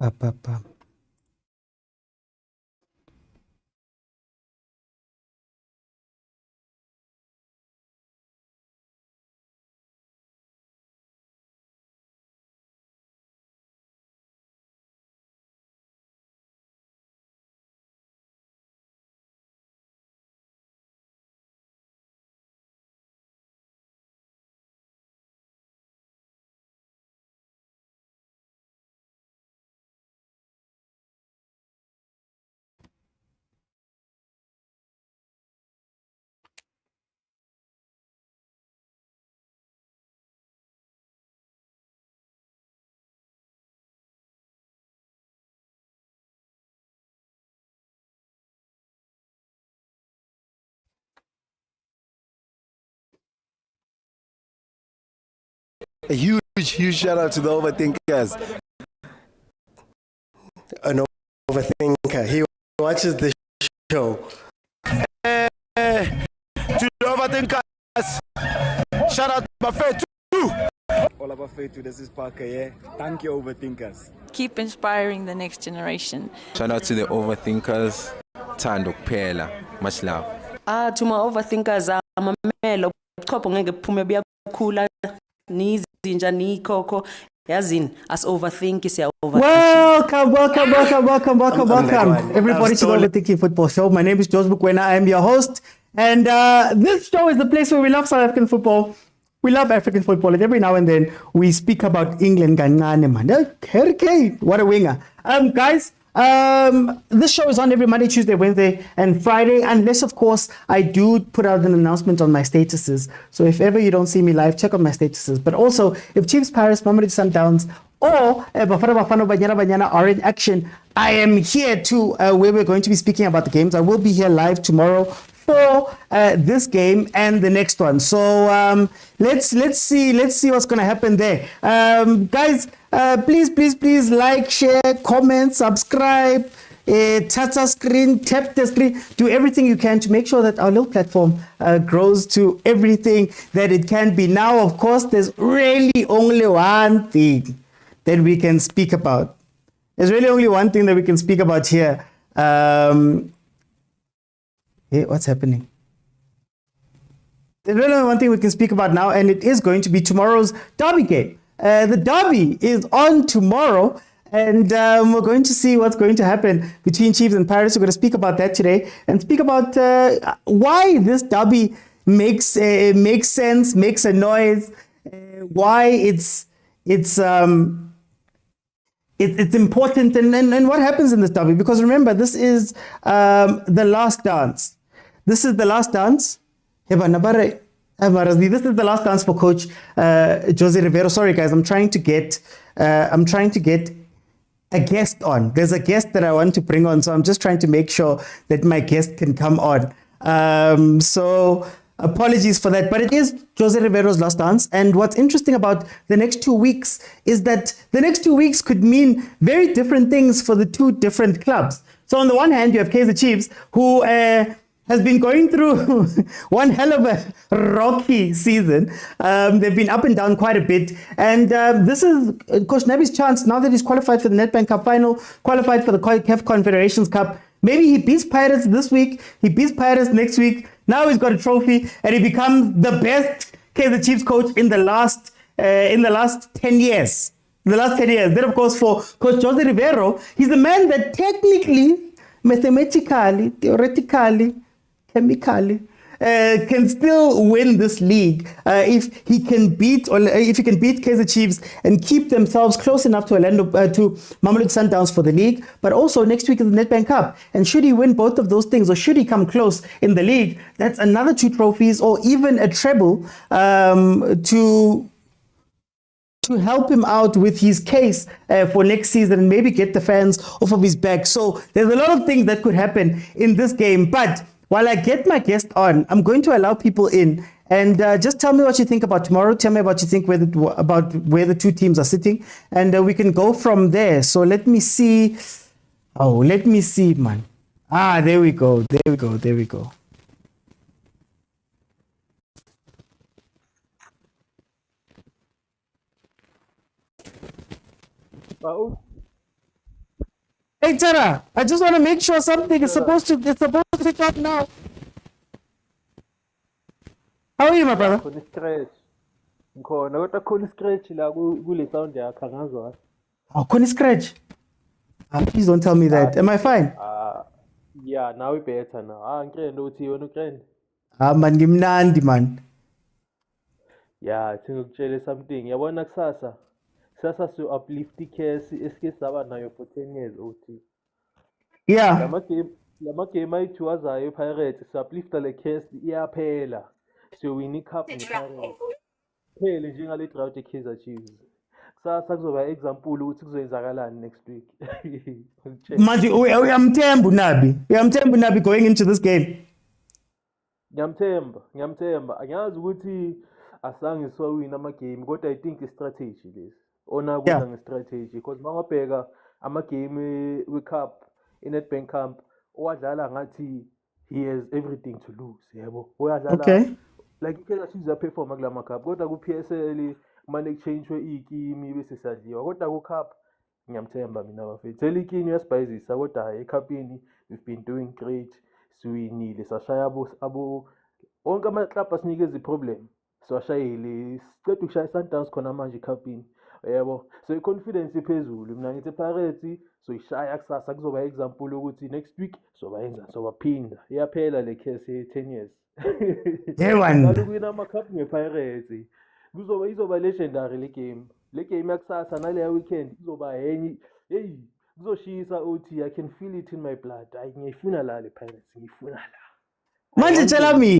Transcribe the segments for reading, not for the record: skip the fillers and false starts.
Up, up, up. A huge shout out to the overthinkers. An overthinker. He watches the show. To the overthinkers. Shout out to Buffet too. All about faith to this is Parker, yeah. Thank you, overthinkers. Keep inspiring the next generation. Shout out to the overthinkers. Tando Pela. Much love. To my overthinkers, I'm a male. Nizinja nikoko yazini as overthink is Welcome everybody to the Overthinking Football Show. My name is Jose Mokwena. I am your host, and this show is the place where we love South African football. We love African football, and every now and then we speak about England. Hurricane, what a winger. Guys, this show is on every Monday, Tuesday, Wednesday, and Friday, unless of course I do put out an announcement on my statuses. So if ever you don't see me live, check on my statuses. But also, if Chiefs, Paris, Mamelodi, Sundowns, or Bafana, Banyana are in action, I am here too, where we're going to be speaking about the games. I will be here live tomorrow for this game and the next one. So let's see what's going to happen there. Guys, please like, share, comment, subscribe, touch the screen, tap the screen, do everything you can to make sure that our little platform grows to everything that it can be. Now, of course, there's really only one thing that we can speak about. There's really only one thing that we can speak about here. Hey, what's happening? There's really only one thing we can speak about now, and it is going to be tomorrow's derby game. The derby is on tomorrow, and we're going to see what's going to happen between Chiefs and Paris. We're going to speak about that today and speak about why this derby makes sense, makes a noise, why it's important, and what happens in this derby. Because remember, this is the last dance. This is the last dance. This is the last dance for Coach Jose Rivero. Sorry, guys, I'm trying to get a guest on. There's a guest that I want to bring on, so I'm just trying to make sure that my guest can come on. So apologies for that, but it is Jose Rivero's last dance. And what's interesting about the next 2 weeks is that the next 2 weeks could mean very different things for the two different clubs. So on the one hand, you have Kaizer Chiefs, who has been going through one hell of a rocky season. They've been up and down quite a bit. And this is Coach Nabi's chance, now that he's qualified for the Nedbank Cup final, qualified for the CAF Confederations Cup. Maybe he beats Pirates this week, he beats Pirates next week. Now he's got a trophy, and he becomes the best Kaizer Chiefs coach in the last 10 years. The last 10 years. Then, of course, for Coach Jose Rivero, he's the man that technically, mathematically, theoretically, chemically, can still win this league if he can beat Kaizer Chiefs and keep themselves close enough to Mamelodi Sundowns for the league. But also next week is the Nedbank Cup, and should he win both of those things, or should he come close in the league, that's another 2 trophies or even a treble to help him out with his case for next season and maybe get the fans off of his back. So there's a lot of things that could happen in this game. But while I get my guest on, I'm going to allow people in, and just tell me what you think about tomorrow. Tell me what you think about where the two teams are sitting, and we can go from there. So let me see. Oh, let me see, man. There we go. There we go. Hey Tara, I just want to make sure something is supposed to pick up now. How are you, my brother? Khona i-scratch. Ngikhona kodwa khona i-scratch la kule sound yakho angazwa. Oh, couldn't scratch. Please don't tell me that. Am I fine? Yeah, now we better now. Ngikrende uthi wena ukrende. Man, ngimnandi man. Yeah, ngikutshele something. Yabona kusasa. Kusasa so uplift i-case esike saba nayo for 10 years uthi. Yeah. Lama game ayi-2 azayo Pirates so uplifta le case iyaphela. So win i-cup nge-Pirates. Phele njengale drought e-Kaizer Chiefs. Kusasa kuzoba example ukuthi kuzoyenzakalani next week. Manje uyamthemba unabi going into this game. Ngiyamthemba. Angiyazi ukuthi asange siwawina ama-game kodwa I think i-strategy lesi. Ona kuza nge-strategy because mangabheka ama-game we-cup i-Nedbank Cup owadlala ngathi he has everything to lose, yebo. Uyadlala like i-Kaizer Chiefs yaperforma kula ma-cup kodwa ku-PSL kumane kuchangwe iy'kimi bese sadliwa kodwa ku-cup ngiyamthemba mina bafethu. Elikini uyasibhayizisa kodwa hayi ekhapini we've been doing great. Siwinile sashaya abo onke ama-club asinikeza i-problem. Siwashayile siceda ukushaya Sundowns khona manje ekhapini. Yebo. So i-confidence iphezulu. Mina ngithi Pirates soyishaya kusasa kuzoba example ukuthi next week sobaphinda. Iyaphela le case ye-10 years. Yewani. Kuwina ama-cup nge-Pirates. Izoba legendary le game. Le game yakusasa nale weekend izoba enye. Hey, kuzoshisa uthi I can feel it in my blood. Hayi ngiyifuna la le Pirates, ngiyifuna la. Manje tell me.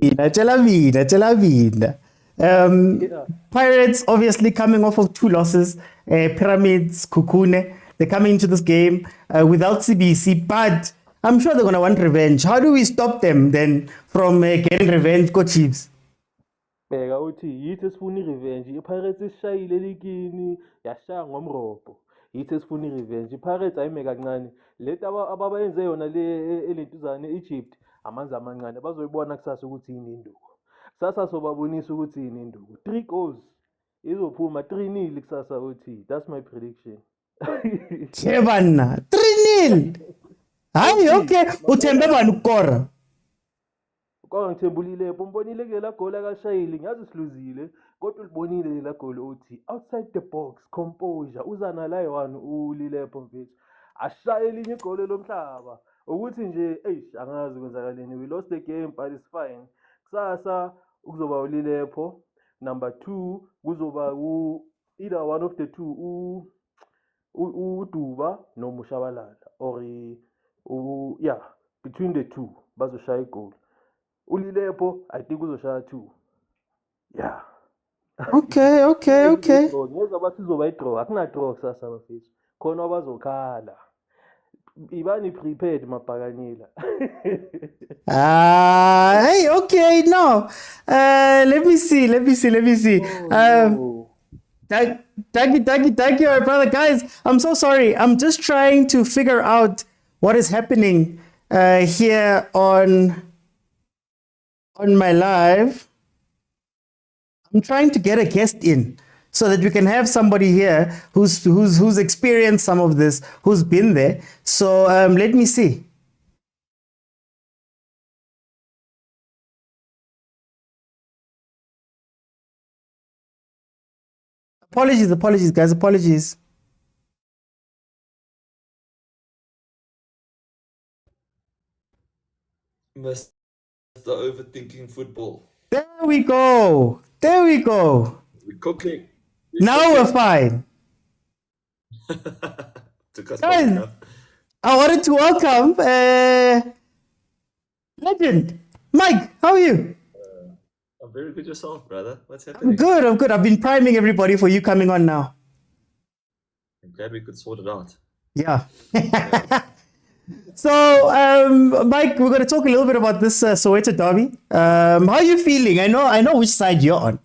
Pirates obviously coming off of 2 losses. Pyramids, Kukune, they're coming into this game without CBC, but I'm sure they're going to want revenge. How do we stop them then from getting revenge, Go Chiefs? Bheka uthi yithi esifuna i-revenge. I-Pirates isishayile elikini yashaya ngomrobho. Yithi esifuna i-revenge. I-Pirates ayime kancane. Lento abayenze yona le elentuzane e-Egypt amanzi amancane bazoyibona kusasa ukuthi yini induku. Kusasa sobabonisa ukuthi yini induku. 3 goals izophuma 3-0 kusasa uthi. That's my prediction. Yebana 3-0. Hayi okay, uthembe bani ukukora? Ngithembulile bombonile ke la goal akashayile ngiyazi siluzile kodwa ulibonile la goal uthi outside the box composure uzana la yi-1 ulilepho mfethu ashaye elinye igoli lomhlaba ukuthi nje angazi kwenzakaleni we lost the game but it's fine. Kusasa kuzoba ulilepho number 2 kuzoba either one of the two uDuba no Mushabalala or between the two bazoshaya igoli. Ulilepo I think uzoshaya 2. Yeah. Okay. Ngeza bathi uzoba i-draw akuna draw kusasa bafethu. Khona abazokhala. Ibani prepared mabhakanila. Hey, okay, no. Let me see. Thank you, my brother. Guys, I'm so sorry. I'm just trying to figure out what is happening here on my live. I'm trying to get a guest in so that we can have somebody here who's experienced some of this, who's been there. So let me see. Apologies, guys. Apologies. Mr. Overthinking Football. There we go. We're cooking. Now we're fine. Took us Guys, long enough. I wanted to welcome legend Mike. How are you? I'm very good yourself, brother. What's happening? I'm good. I've been priming everybody for you coming on now. I'm glad we could sort it out. Yeah. So, Mike, we're going to talk a little bit about this Soweto derby. How are you feeling? I know which side you're on.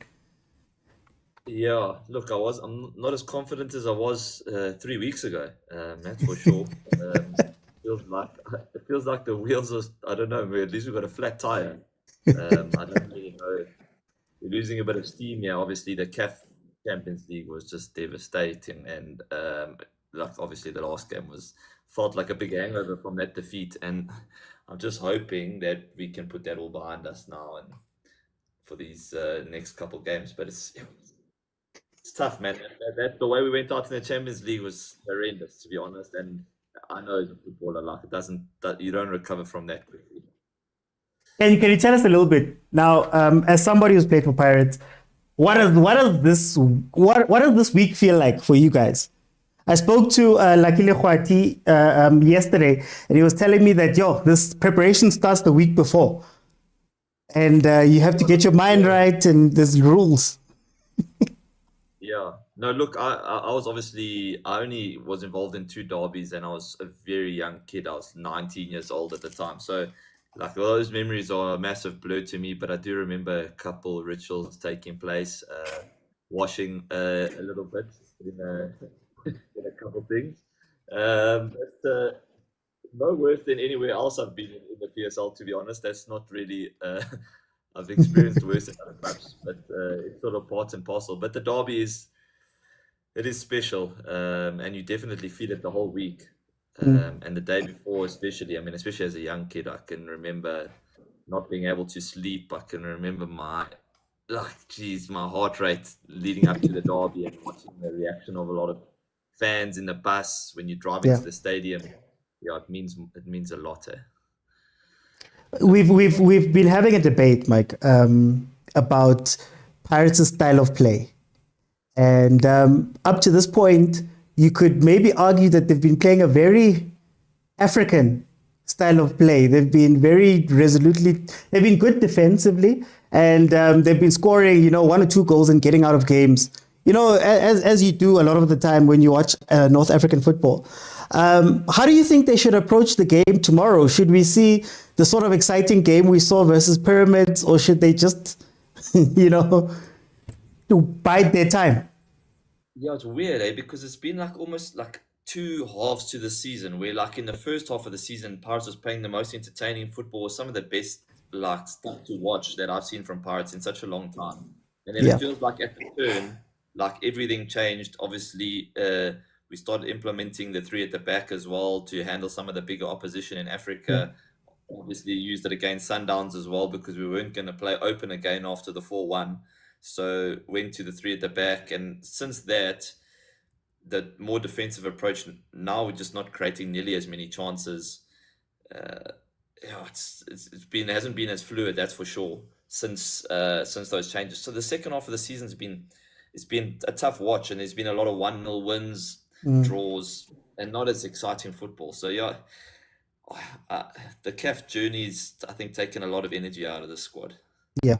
Yeah, look, I'm not as confident as I was 3 weeks ago. That's for sure. It feels like the wheels are, I don't know, at least we've got a flat tire. I don't really know. We're losing a bit of steam here. Obviously, the CAF Champions League was just devastating, and obviously the last game was felt like a big hangover from that defeat, and I'm just hoping that we can put that all behind us now and for these next couple games. But it's tough, man. The way we went out in the Champions League was horrendous, to be honest. And I know as a footballer, like you don't recover from that quickly. Can you tell us a little bit now, as somebody who's played for Pirates, what does this week feel like for you guys? I spoke to Lakile Khwati yesterday, and he was telling me that this preparation starts the week before, and you have to get your mind right, and there's rules. Yeah. No, look, I only was involved in 2 derbies, and I was a very young kid. I was 19 years old at the time. So, like, those memories are a massive blur to me, but I do remember a couple rituals taking place, washing a little bit in a couple things. But no worse than anywhere else I've been in the PSL, to be honest. That's not really... I've experienced worse in other clubs, but it's sort of part and parcel. But the derby it is special, and you definitely feel it the whole week. And the day before, especially as a young kid, I can remember not being able to sleep. I can remember my heart rate leading up to the derby and watching the reaction of a lot of fans in the bus when you're driving to the stadium. Yeah, it means a lot. We've been having a debate, Mike, about Pirates' style of play. And up to this point, you could maybe argue that they've been playing a very African style of play. They've been very they've been good defensively, and they've been scoring, 1 or 2 goals and getting out of games, as you do a lot of the time when you watch North African football. How do you think they should approach the game tomorrow? Should we see the sort of exciting game we saw versus Pyramids, or should they just, to bide their time? Yeah, it's weird, because it's been almost 2 halves to the season, where in the first half of the season, Pirates was playing the most entertaining football, some of the best stuff to watch that I've seen from Pirates in such a long time. And then it feels like at the turn, everything changed. Obviously, we started implementing the 3 at the back as well to handle some of the bigger opposition in Africa. Obviously, used it against Sundowns as well, because we weren't going to play open again after the 4-1. So went to the 3 at the back. And since that, the more defensive approach, now we're just not creating nearly as many chances. It hasn't been as fluid, that's for sure, since those changes. So the second half of the season's been a tough watch, and there's been a lot of 1-0 wins, draws, and not as exciting football. So the CAF journey's, I think, taken a lot of energy out of the squad. Yeah.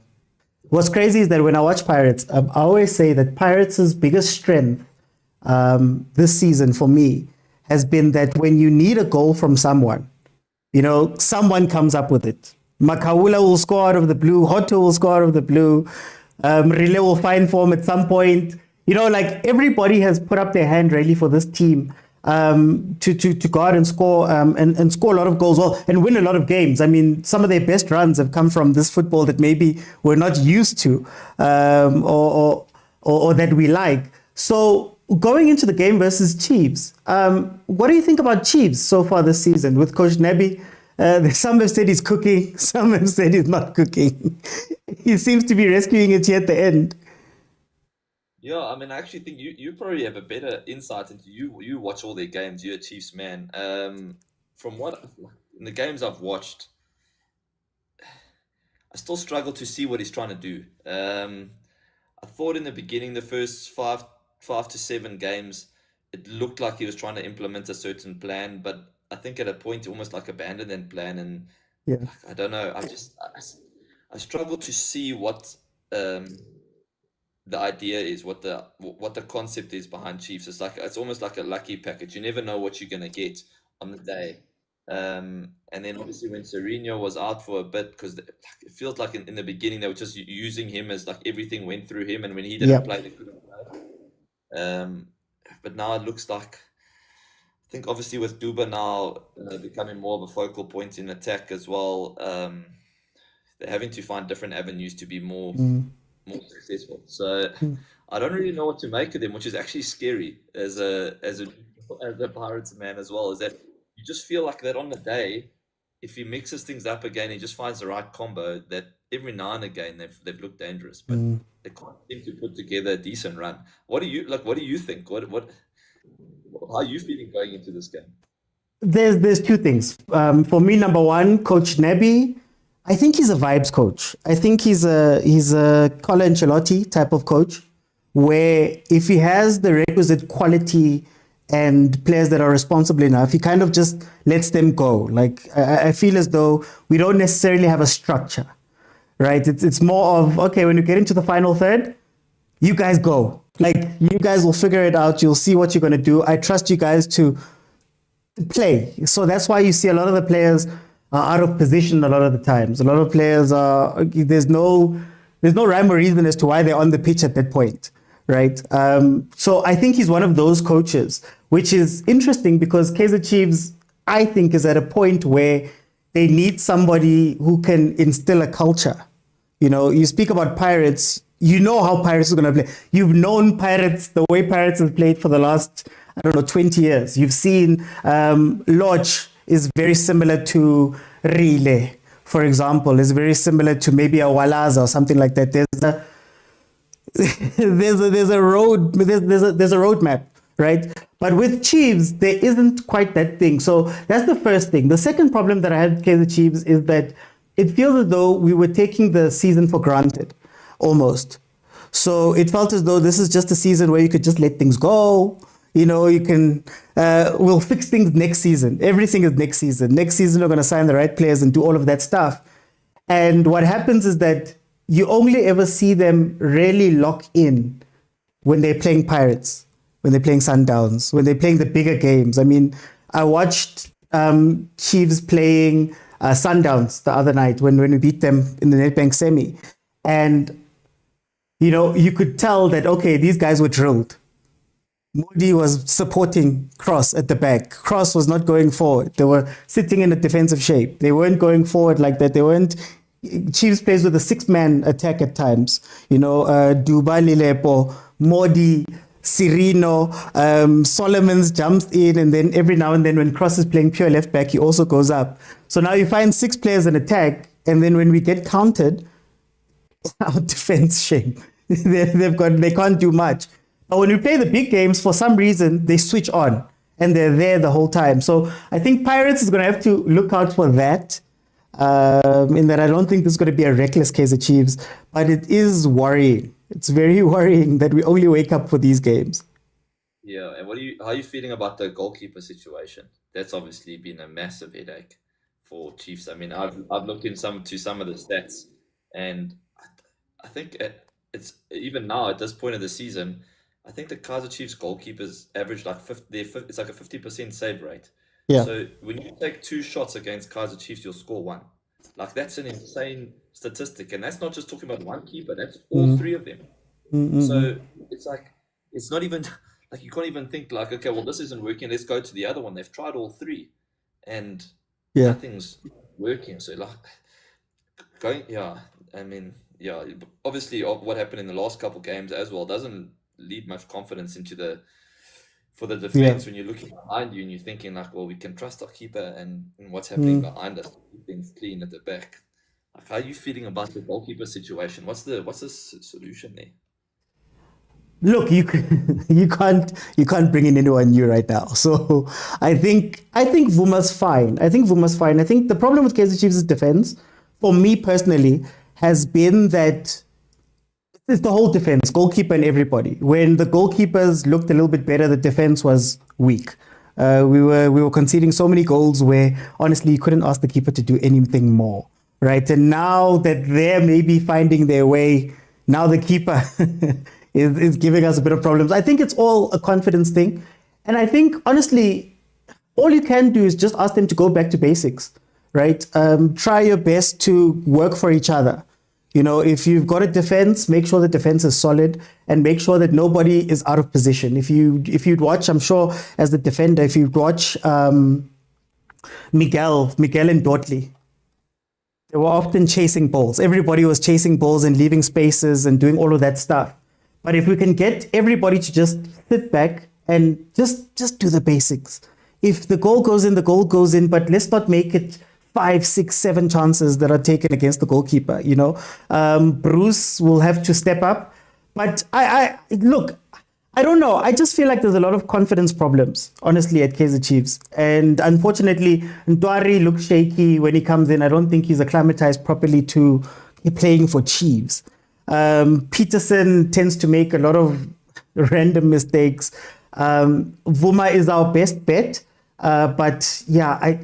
What's crazy is that when I watch Pirates, I always say that Pirates' biggest strength this season for me has been that when you need a goal from someone, someone comes up with it. Makaula will score out of the blue. Hoto will score out of the blue. Rile will find form at some point. Everybody has put up their hand really for this team to go out and score and score a lot of goals and win a lot of games. I mean, some of their best runs have come from this football that maybe we're not used to or that we like. So going into the game versus Chiefs, what do you think about Chiefs so far this season with Coach Nebi? Some have said he's cooking, some have said he's not cooking. He seems to be rescuing it here at the end. Yeah, I actually think you probably have a better insight into you watch all their games. You're a Chiefs man. From in the games I've watched, I still struggle to see what he's trying to do. I thought in the beginning, the first 5 to 7 games, it looked like he was trying to implement a certain plan, but I think at a point he almost abandoned that plan, and I don't know. I struggle to see what the idea is, what the concept is behind Chiefs. It's almost like a lucky package. You never know what you're gonna get on the day. And then obviously when Sereno was out for a bit, because it feels like in the beginning they were just using him as everything went through him, and when he didn't play, they couldn't play. But now it looks like, I think obviously with Duba now becoming more of a focal point in attack as well, they're having to find different avenues to be more successful. So I don't really know what to make of them, which is actually scary as a Pirates man as well. Is that just feel like that on the day, if he mixes things up again, he just finds the right combo. That every now and again they've looked dangerous, but they can't seem to put together a decent run. What do you like? What do you think? How are you feeling going into this game? There's two things. For me, number one, Coach Nebi, I think he's a vibes coach. I think he's a Carlo Ancelotti type of coach, where if he has the requisite quality and players that are responsible enough, he kind of just lets them go. Like I feel as though we don't necessarily have a structure, right? It's more of, okay, when you get into the final third, you guys go. Like, you guys will figure it out. You'll see what you're going to do. I trust you guys to play. So that's why you see a lot of the players are out of position a lot of the times. A lot of players are, there's no rhyme or reason as to why they're on the pitch at that point, right? So I think he's one of those coaches, which is interesting because Kaizer Chiefs, I think, is at a point where they need somebody who can instill a culture. You know, you speak about Pirates, you know how Pirates is going to play. You've known Pirates, the way Pirates have played for the last, 20 years. You've seen Lodge is very similar to Rile, for example, is very similar to maybe a Walaza or something like that. There's a roadmap, right? But with Chiefs, there isn't quite that thing. So that's the first thing. The second problem that I had with Kaizer Chiefs is that it feels as though we were taking the season for granted, almost. So it felt as though this is just a season where you could just let things go. You know, you can, we'll fix things next season. Everything is next season. Next season, we're going to sign the right players and do all of that stuff. And what happens is that you only ever see them really lock in when they're playing Pirates, when they're playing Sundowns, when they're playing the bigger games. I mean, I watched Chiefs playing Sundowns the other night when we beat them in the Nedbank semi. And, you know, you could tell that, okay, these guys were drilled. Modi was supporting Cross at the back. Cross was not going forward. They were sitting in a defensive shape. They weren't going forward like that. Chiefs plays with a 6-man attack at times. You know, Duba Lilepo, Modi, Cirino, Solomons jumps in, and then every now and then when Cross is playing pure left back, he also goes up. So now you find 6 players in attack, and then when we get countered, our defense shame. They can't do much. But when we play the big games, for some reason, they switch on and they're there the whole time. So I think Pirates is going to have to look out for that. In that I don't think this is going to be a reckless Kaizer Chiefs, but it is worrying. It's very worrying that we only wake up for these games. Yeah, and how are you feeling about the goalkeeper situation? That's obviously been a massive headache for Chiefs. I mean, I've looked in some of the stats, and I think it's even now at this point of the season, I think the Kaizer Chiefs goalkeepers average like it's like a 50% save rate. Yeah. So when you take 2 shots against Kaizer Chiefs, you'll score 1. Like, that's an insane statistic, and that's not just talking about one keeper. That's all 3 of them. So it's like, it's not even like, you can't even think like, okay, well, this isn't working. Let's go to the other one. They've tried all 3, and nothing's working. So obviously what happened in the last couple games as well doesn't lead much confidence into for the defense when you're looking behind you and you're thinking like, well, we can trust our keeper and what's happening behind us, keep things clean at the back. Like, how are you feeling about the goalkeeper situation? What's the solution there? Look, you can't bring in anyone new right now. So I think Vuma's fine. I think the problem with Kaizer Chiefs' defense, for me personally, has been that it's the whole defense, goalkeeper and everybody. When the goalkeepers looked a little bit better, the defense was weak. We were conceding so many goals where honestly you couldn't ask the keeper to do anything more, right? And now that they're maybe finding their way, now the keeper is giving us a bit of problems. I think it's all a confidence thing, and I think honestly, all you can do is just ask them to go back to basics, right? Try your best to work for each other. You know, if you've got a defense, make sure the defense is solid and make sure that nobody is out of position. If you'd watch, I'm sure as the defender, if you'd watch Miguel and Dortley, they were often chasing balls. Everybody was chasing balls and leaving spaces and doing all of that stuff. But if we can get everybody to just sit back and just do the basics, if the goal goes in, the goal goes in, but let's not make it 5, 6, 7 chances that are taken against the goalkeeper. Bruce will have to step up. But I look, I don't know. I just feel like there's a lot of confidence problems, honestly, at Kaizer Chiefs. And unfortunately, Ntwari looks shaky when he comes in. I don't think he's acclimatized properly to playing for Chiefs. Peterson tends to make a lot of random mistakes. Vuma is our best bet. But yeah,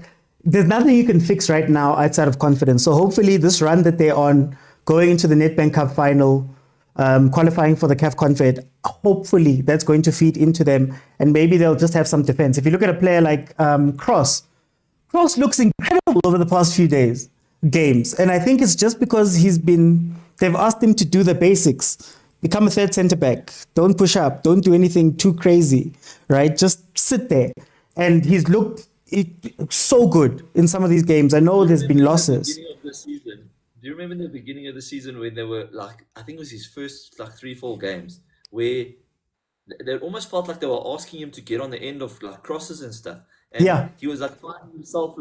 there's nothing you can fix right now outside of confidence. So hopefully this run that they're on, going into the Nedbank Cup final, qualifying for the CAF Confed, hopefully that's going to feed into them and maybe they'll just have some defense. If you look at a player like Cross looks incredible over the past few games. And I think it's just because they've asked him to do the basics. Become a third centre back. Don't push up. Don't do anything too crazy, right? Just sit there. And he's looked so good in some of these games. I know there's been losses. Do you remember in the beginning of the season when there were I think it was his first 3-4 games where they almost felt like they were asking him to get on the end of crosses and stuff. And yeah. He was finding himself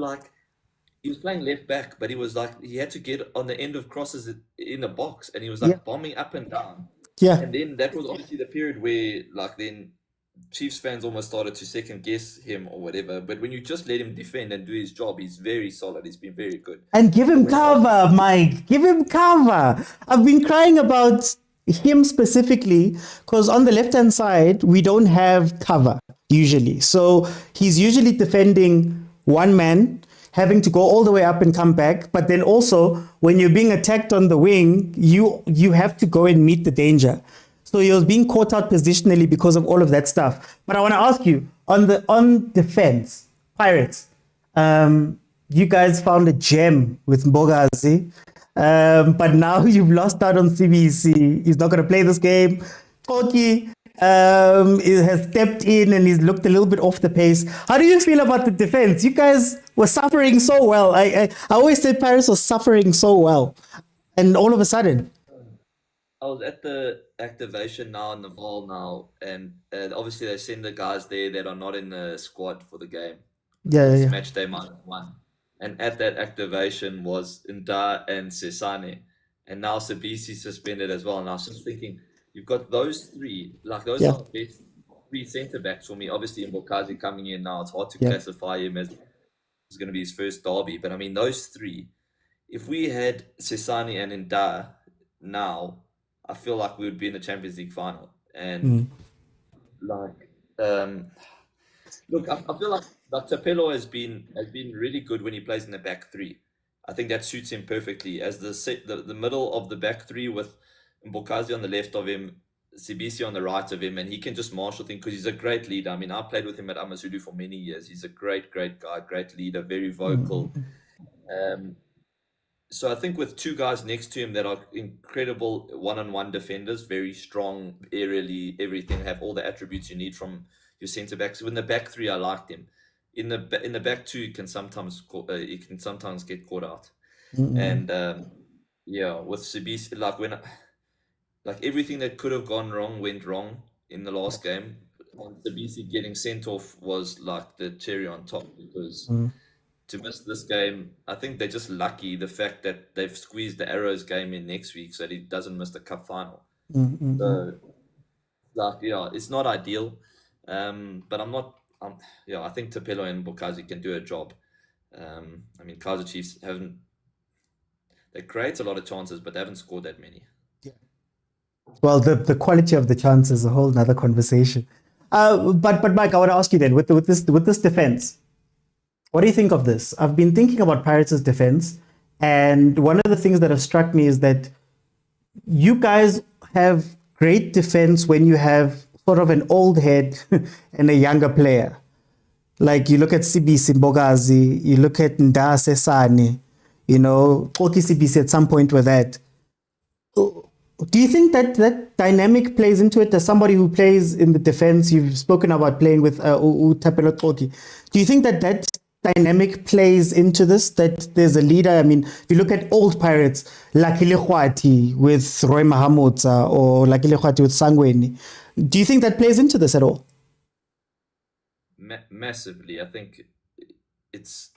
he was playing left back, but he was he had to get on the end of crosses in the box and he was bombing up and down. Yeah. And then that was obviously the period where then Chiefs fans almost started to second guess him or whatever. But when you just let him defend and do his job, he's very solid. He's been very good. And give him cover, Mike. Give him cover. I've been crying about him specifically because on the left-hand side, we don't have cover usually. So he's usually defending one man, having to go all the way up and come back. But then also, when you're being attacked on the wing, you have to go and meet the danger. So he was being caught out positionally because of all of that stuff. But I want to ask you, on defense, Pirates, you guys found a gem with Mbogazi, but now you've lost out on CBC. He's not going to play this game. Toki has stepped in and he's looked a little bit off the pace. How do you feel about the defense? You guys were suffering so well. I always say Pirates were suffering so well. And all of a sudden... I was at the activation now in the Val now, and obviously they send the guys there that are not in the squad for the game. Yeah. Match day -1. And at that activation was Nda and Sesane. And now Sabisi suspended as well. And I was just thinking, you've got those three, those are the best 3 centre-backs for me. Obviously, Mbokazi coming in now, it's hard to classify him as it's going to be his first derby. But I mean, those 3, if we had Sesane and Nda now, I feel like we would be in the Champions League final. And look, I feel like Tapelo has been really good when he plays in the back 3. I think that suits him perfectly as the middle of the back 3 with Mbokazi on the left of him, Sibisi on the right of him, and he can just marshal things because he's a great leader. I mean, I played with him at Amazulu for many years. He's a great guy, great leader, very vocal. So I think with 2 guys next to him that are incredible one-on-one defenders, very strong aerially, everything, have all the attributes you need from your centre backs. So in the back 3, I liked him. In the back 2, you can sometimes get caught out. And with Sibisi, everything that could have gone wrong went wrong in the last game. And Sibisi getting sent off was the cherry on top because. To miss this game, I think they're just lucky the fact that they've squeezed the Arrows game in next week so that he doesn't miss the cup final. So, it's not ideal, but I think Tapelo and Bokazi can do a job. I mean, Kaizer Chiefs they create a lot of chances, but they haven't scored that many. Yeah. Well, the quality of the chances is a whole nother conversation. But Mike, I want to ask you then, with this defense, what do you think of this? I've been thinking about Pirates' defense, and one of the things that have struck me is that you guys have great defense when you have sort of an old head and a younger player. Like you look at CBC Mbogazi, you look at Nda Sesane, Koki CBC at some point with that. Do you think that dynamic plays into it? As somebody who plays in the defense, you've spoken about playing with Tapelo Koki. Do you think that dynamic plays into this, that there's a leader? I mean, if you look at old Pirates, Lakile Khwati with Roy Mahamudza or Lakile Khwati with Sangweni, do you think that plays into this at all? massively. I think it's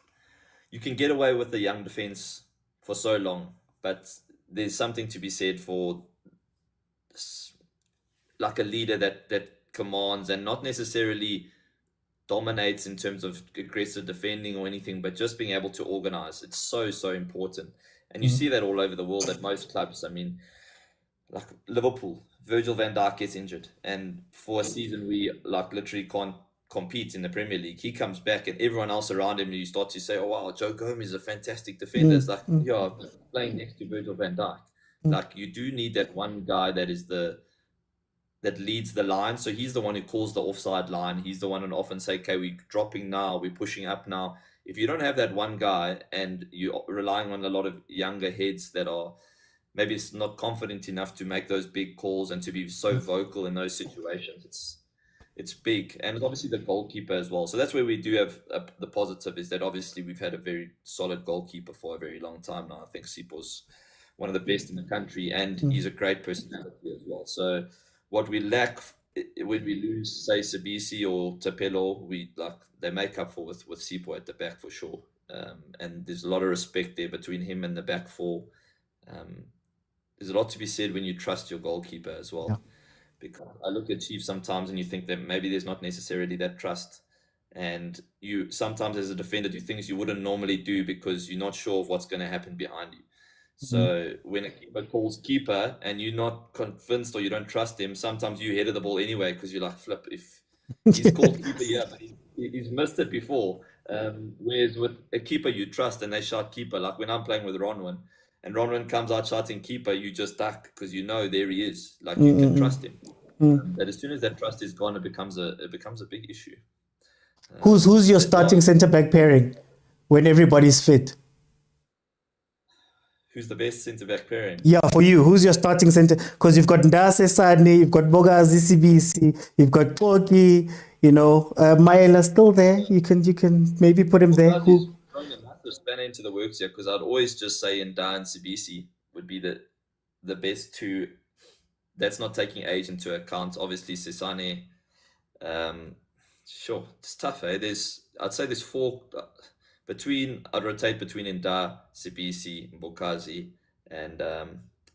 you can get away with the young defense for so long, but there's something to be said for like a leader that commands and not necessarily dominates in terms of aggressive defending or anything, but just being able to organize. It's so important, and you see that all over the world at most clubs. I mean, like Liverpool, Virgil van Dijk gets injured, and for a season we like literally can't compete in the Premier League. He comes back, and everyone else around him, you start to say, "Oh wow, Joe Gomez is a fantastic defender." It's like, yeah, playing next to Virgil van Dijk. Like you do need that one guy that leads the line. So he's the one who calls the offside line. He's the one who often say, "Okay, we're dropping now, we're pushing up now." If you don't have that one guy and you're relying on a lot of younger heads that are maybe it's not confident enough to make those big calls and to be so vocal in those situations, it's big. And obviously the goalkeeper as well. So that's where we do have the positive, is that obviously we've had a very solid goalkeeper for a very long time now. I think Sipo's one of the best in the country, and he's a great personality as well. So what we lack when we lose, say, Sabisi or Tapelo, they make up for with Sipo at the back for sure. And there's a lot of respect there between him and the back four. There's a lot to be said when you trust your goalkeeper as well. Yeah. Because I look at Chiefs sometimes and you think that maybe there's not necessarily that trust. And you sometimes as a defender do things you wouldn't normally do because you're not sure of what's going to happen behind you. So when a keeper calls keeper and you're not convinced or you don't trust him, sometimes you headed the ball anyway because you're like, flip, if he's called keeper, yeah, but he's missed it before. Whereas with a keeper you trust and they shout keeper, like when I'm playing with Ronwin and Ronwin comes out shouting keeper, you just duck because you know there he is. Like you can trust him. But as soon as that trust is gone, it becomes a big issue. Who's your starting centre back pairing when everybody's fit? Who's the best centre-back pairing? Yeah, for you. Who's your starting centre? Because you've got Ndase Sane, you've got Bogazi CBC, you've got Toki, Maela still there. You can maybe put him there. He's throwing a massive spanner into the works here, because I'd always just say Nda and CBC would be the best two. That's not taking age into account. Obviously, Sesane. Sure, it's tough. I'd say there's four... I'd rotate between Nda, Sibisi, Mbokazi, and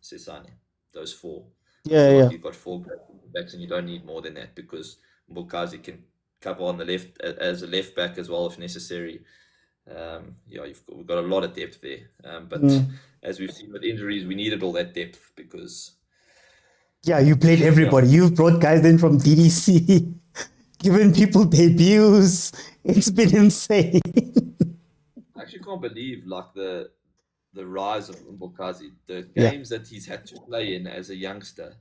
Sesane. Those four. Yeah. You've got four backs, and you don't need more than that because Mbokazi can cover on the left as a left back as well if necessary. We've got a lot of depth there. But as we've seen with injuries, we needed all that depth because. Yeah, you played everybody. You've brought guys in from DDC, given people debuts. It's been insane. I actually can't believe the rise of Mbokazi, the games that he's had to play in as a youngster.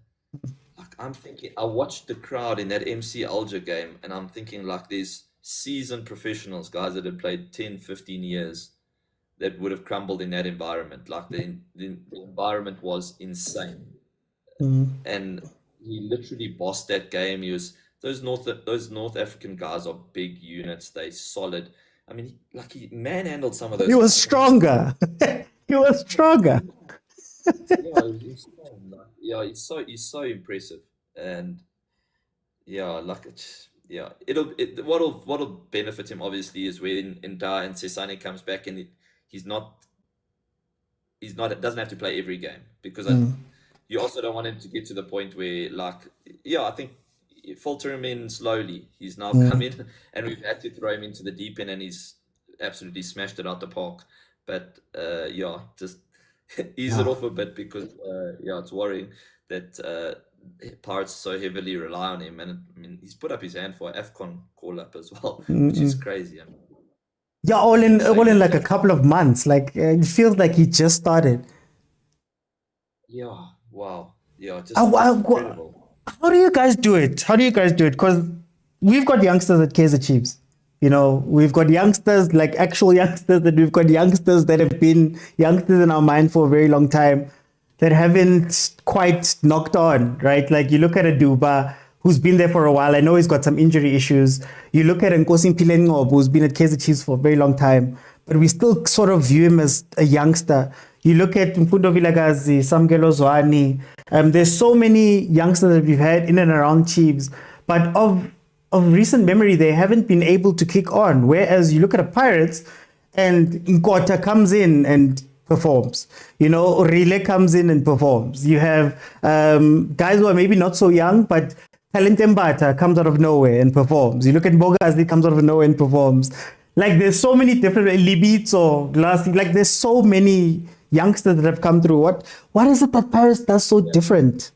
Like I'm thinking, I watched the crowd in that MC Alger game, and I'm thinking there's seasoned professionals, guys that have played 10, 15 years, that would have crumbled in that environment. Like the environment was insane, and he literally bossed that game. He was those North African guys are big units. They solid. I mean, he manhandled some of those. He was stronger. He was stronger. He's so impressive, and what'll benefit him obviously is when Nda and Sesane comes back and he's not doesn't have to play every game, because you also don't want him to get to the point where I think. Filter him in slowly. He's now come in, and we've had to throw him into the deep end, and he's absolutely smashed it out the park. But just ease it off a bit, because it's worrying that Pirates so heavily rely on him, and I mean he's put up his hand for an AFCON call up as well, which is crazy. All in a couple of months. It feels like he just started. Yeah. Wow. Yeah. Just incredible. How do you guys do it? Because we've got youngsters at Kaizer Chiefs. We've got youngsters, actual youngsters, and we've got youngsters that have been youngsters in our mind for a very long time that haven't quite knocked on, right? You look at a Duba who's been there for a while. I know he's got some injury issues. You look at Nkosi Mpilengob, who's been at Kaizer Chiefs for a very long time, but we still sort of view him as a youngster. You look at Mfundo Vilakazi, Samgelo Zwani. There's so many youngsters that we've had in and around Chiefs, but of of recent memory, they haven't been able to kick on. Whereas you look at the Pirates, and Nkota comes in and performs. You know, Relay comes in and performs. You have guys who are maybe not so young, but Talent Mbata comes out of nowhere and performs. You look at Bogazi, comes out of nowhere and performs. Like, there's so many different Libitzo, like there's so many youngsters that have come through. What is it that Paris does so different?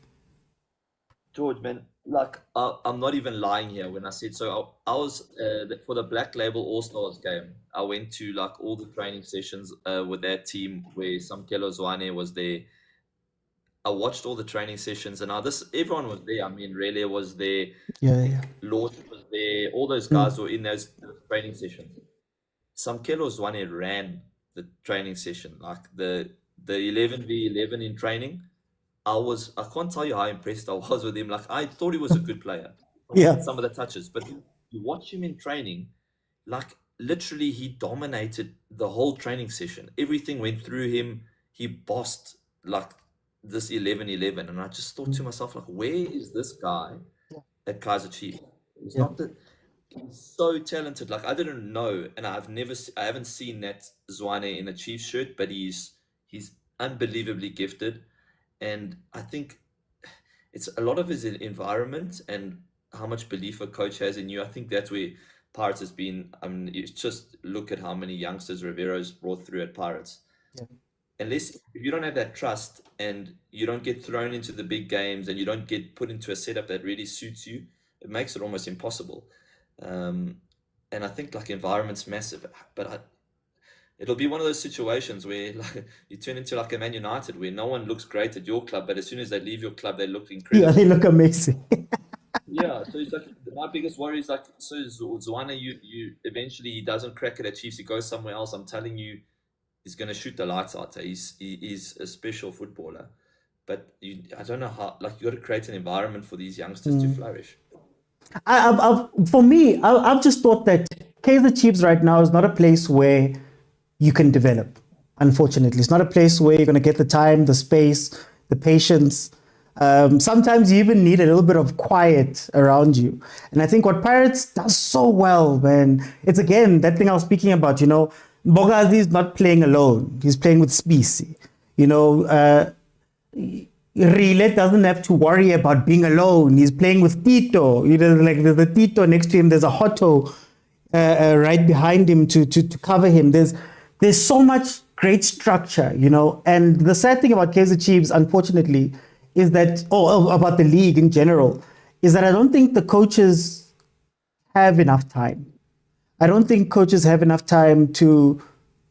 George, man, like I'm not even lying here when I said so. I was for the Black Label All Stars game. I went to like all the training sessions with that team where Samkelo Zwane was there. I watched all the training sessions, and everyone was there. I mean, Rele was there, Lord was there. All those guys were in those training sessions. Samkelo Zwane ran the training session, like the 11v11 in training. I can't tell you how impressed I was with him. Like, I thought he was a good player. Some of the touches, but you watch him in training, like literally he dominated the whole training session. Everything went through him. He bossed like this 11-11, and I just thought to myself, like, where is this guy at Kaizer Chiefs? He's not that. He's so talented. Like, I didn't know, and I haven't seen that Zwane in a Chiefs shirt, but he's unbelievably gifted. And I think it's a lot of his environment and how much belief a coach has in you. I think that's where Pirates has been. I mean, you just look at how many youngsters Rivero's brought through at Pirates. If you don't have that trust and you don't get thrown into the big games and you don't get put into a setup that really suits you, it makes it almost impossible. And I think like environment's massive, but it'll be one of those situations where like you turn into like a Man United where no one looks great at your club, but as soon as they leave your club, they look incredible. Yeah, they look amazing. So it's like my biggest worry is like, so Zwane, you eventually he doesn't crack it at Chiefs, he goes somewhere else. I'm telling you, he's going to shoot the lights out. He's a special footballer, but I don't know how. Like, you got to create an environment for these youngsters to flourish. For me, I've just thought that Kaizer Chiefs right now is not a place where you can develop. Unfortunately, it's not a place where you're going to get the time, the space, the patience. Sometimes you even need a little bit of quiet around you. And I think what Pirates does so well, man, it's again that thing I was speaking about. You know, Bogazi is not playing alone; he's playing with Spisi. You know, Rile doesn't have to worry about being alone. He's playing with Tito. You know, like there's a Tito next to him. There's a Hotto right behind him to cover him. There's so much great structure, you know. And the sad thing about Kaizer Chiefs, unfortunately, is that, about the league in general, is that I don't think the coaches have enough time. I don't think coaches have enough time to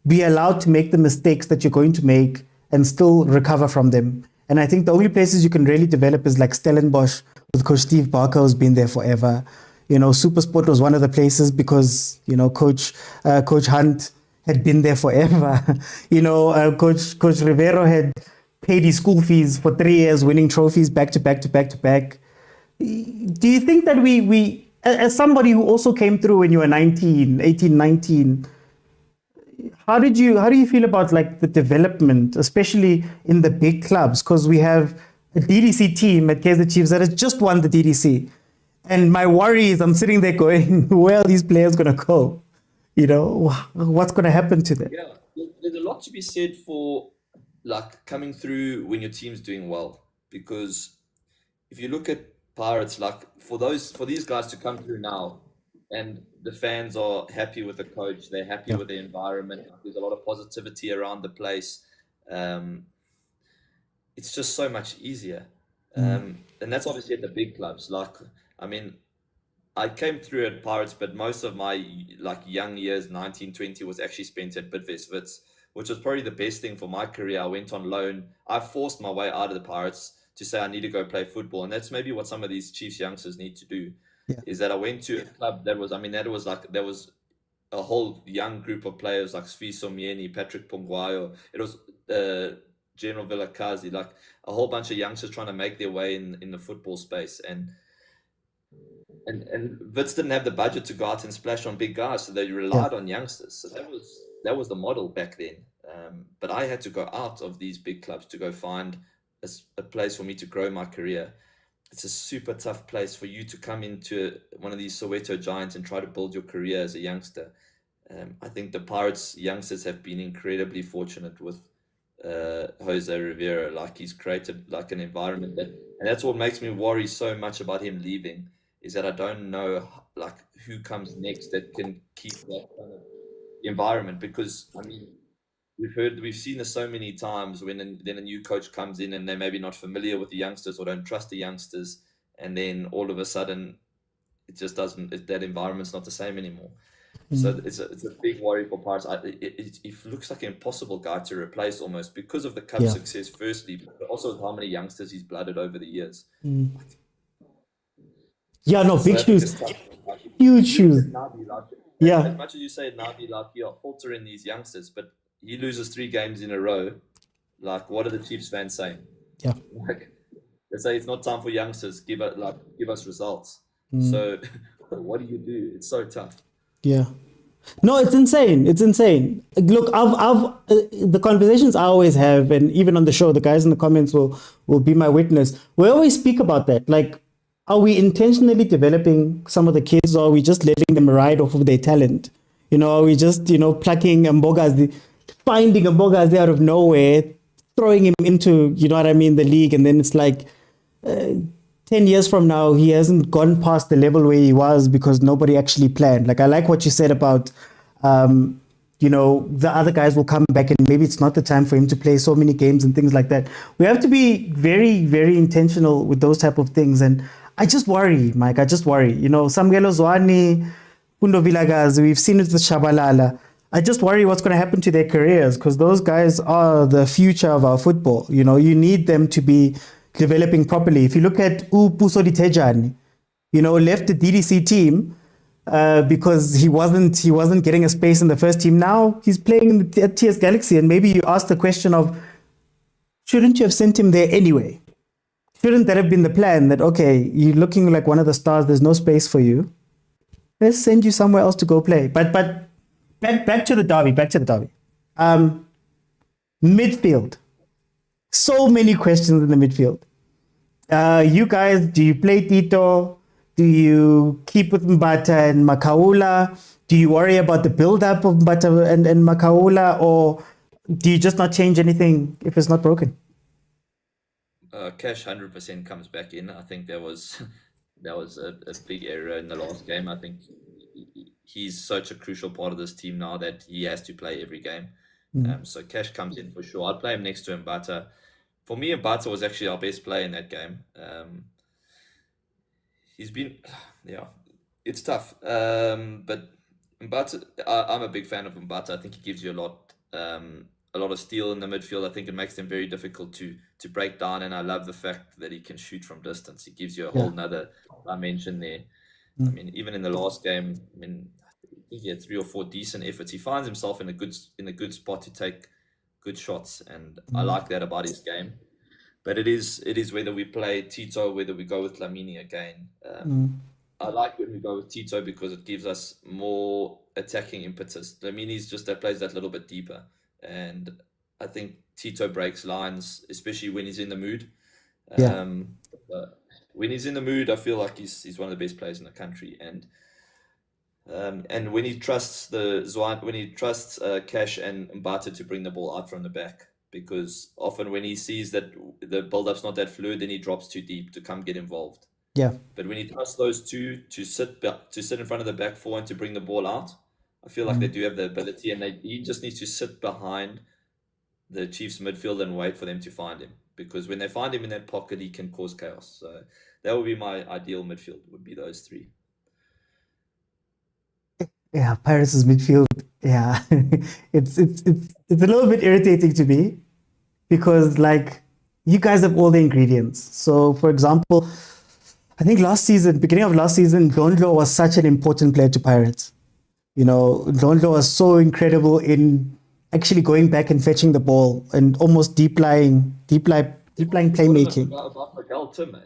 be allowed to make the mistakes that you're going to make and still recover from them. And I think the only places you can really develop is like Stellenbosch with Coach Steve Barker, who's been there forever. You know, Supersport was one of the places because, you know, Coach Hunt had been there forever. You know, Coach Rivero had paid his school fees for 3 years, winning trophies back to back to back to back. Do you think that we as somebody who also came through when you were 18, 19, how do you feel about like the development, especially in the big clubs? Because we have a DDC team at Kaizer Chiefs that has just won the DDC. And my worry is I'm sitting there going, where are these players going to go? You know, what's going to happen to them? Yeah, there's a lot to be said for like coming through when your team's doing well. Because if you look at Pirates, like for these guys to come through now, and the fans are happy with the coach, they're happy with the environment. There's a lot of positivity around the place. It's just so much easier. And that's obviously at the big clubs. Like, I mean, I came through at Pirates, but most of my like young years, 19, 20, was actually spent at Bidvest Wits, which was probably the best thing for my career. I went on loan. I forced my way out of the Pirates to say I need to go play football. And that's maybe what some of these Chiefs youngsters need to do, is that I went to a club that was a whole young group of players like Sfiso Mieni, Patrick Pongwayo. It was General Vilakazi, like a whole bunch of youngsters trying to make their way in the football space. And Wits didn't have the budget to go out and splash on big guys, so they relied on youngsters. So that was the model back then. But I had to go out of these big clubs to go find a place for me to grow my career. it's a super tough place for you to come into one of these Soweto giants and try to build your career as a youngster. I think the Pirates youngsters have been incredibly fortunate with Jose Rivera. Like, he's created like an environment and that's what makes me worry so much about him leaving, is that I don't know like who comes next that can keep that kind of environment. Because I mean, we've seen this so many times when then a new coach comes in and they're maybe not familiar with the youngsters or don't trust the youngsters, and then all of a sudden it just doesn't, that environment's not the same anymore. So it's a big worry for Pirates. It looks like an impossible guy to replace almost, because of the cup success firstly, but also how many youngsters he's blooded over the years. Yeah, no, big shoes. Huge shoes. Yeah. As much as you say Nabi, like, you're filtering these youngsters, but he loses 3 games in a row. Like, what are the Chiefs fans saying? Yeah. Like, they say it's not time for youngsters. Give us results. So what do you do? It's so tough. Yeah. No, it's insane. It's insane. Look, I've the conversations I always have, and even on the show, the guys in the comments will be my witness. We always speak about that. Like, are we intentionally developing some of the kids, or are we just letting them ride off of their talent? You know, are we just, plucking Mbogazi, finding Mbogazi out of nowhere, throwing him into, you know what I mean, the league, and then it's like 10 years from now, he hasn't gone past the level where he was because nobody actually planned. Like, I like what you said about, the other guys will come back and maybe it's not the time for him to play so many games and things like that. We have to be very, very intentional with those type of things. And I just worry, Mike, Samgelo Zwane, Pundo Vilakazi, we've seen it with Shabalala. I just worry what's going to happen to their careers, because those guys are the future of our football. You need them to be developing properly. If you look at Puso Ditejani, left the DDC team because he wasn't getting a space in the first team. Now he's playing at TS Galaxy, and maybe you ask the question of, shouldn't you have sent him there anyway? Shouldn't that have been the plan, that, okay, you're looking like one of the stars, there's no space for you, let's send you somewhere else to go play. But back to the derby. Midfield. So many questions in the midfield. You guys, do you play Tito? Do you keep with Mbata and Makaula? Do you worry about the build-up of Mbata and Makaula? Or do you just not change anything if it's not broken? Cash 100% comes back in. I think that was a big error in the last game. I think he's such a crucial part of this team now that he has to play every game. So Cash comes in for sure. I'd play him next to Mbata. For me, Mbata was actually our best player in that game. He's been, it's tough. But Mbata, I'm a big fan of Mbata. I think he gives you a lot of steel in the midfield. I think it makes them very difficult to break down. And I love the fact that he can shoot from distance. He gives you a whole nother dimension there. I mean, even in the last game, I think he had 3 or 4 decent efforts. He finds himself in a good spot to take good shots, and I like that about his game. But it is whether we play Tito, whether we go with Lamini again. I like when we go with Tito because it gives us more attacking impetus. Lamini's just that plays that little bit deeper, and I think Tito breaks lines, especially when he's in the mood. When he's in the mood, I feel like he's one of the best players in the country, and when he trusts Cash and Mbata to bring the ball out from the back, because often when he sees that the build-up's not that fluid, then he drops too deep to come get involved. Yeah. But when he trusts those two to sit in front of the back four and to bring the ball out, I feel like they do have the ability, and he just needs to sit behind the Chiefs midfield and wait for them to find him, because when they find him in that pocket, he can cause chaos. So that would be my ideal midfield, would be those 3. Yeah, Pirates' midfield, yeah. it's a little bit irritating to me, because, like, you guys have all the ingredients. So, for example, I think beginning of last season, Ndlondlo was such an important player to Pirates. Ndlondlo was so incredible in actually going back and fetching the ball and almost deep lying playmaking. About Miguel Tim,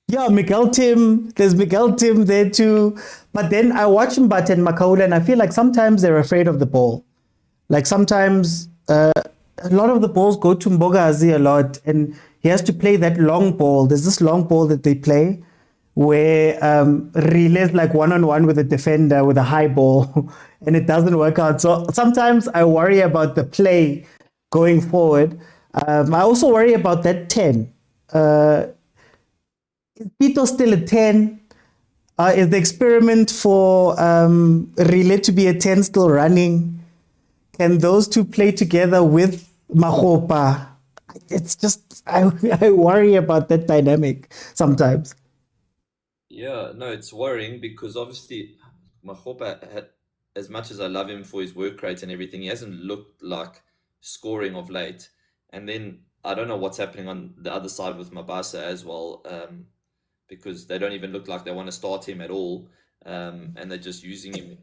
Yeah, Miguel Tim. There's Miguel Tim there too. But then I watch Mbata and Makaula, and I feel like sometimes they're afraid of the ball. Like, sometimes a lot of the balls go to Mbogazi a lot, and he he has to play that long ball. There's this long ball that they play where relays like one-on-one with a defender with a high ball, and it doesn't work out. So sometimes I worry about the play going forward. I also worry about that 10. Is Pitso still a 10? Is the experiment for relay to be a 10 still running? Can those two play together with Makgopa? It's just, I worry about that dynamic sometimes. Yeah, no, it's worrying because obviously Makgopa had, as much as I love him for his work rate and everything, he hasn't looked like scoring of late. And then I don't know what's happening on the other side with Mabasa as well, because they don't even look like they want to start him at all, and they're just using him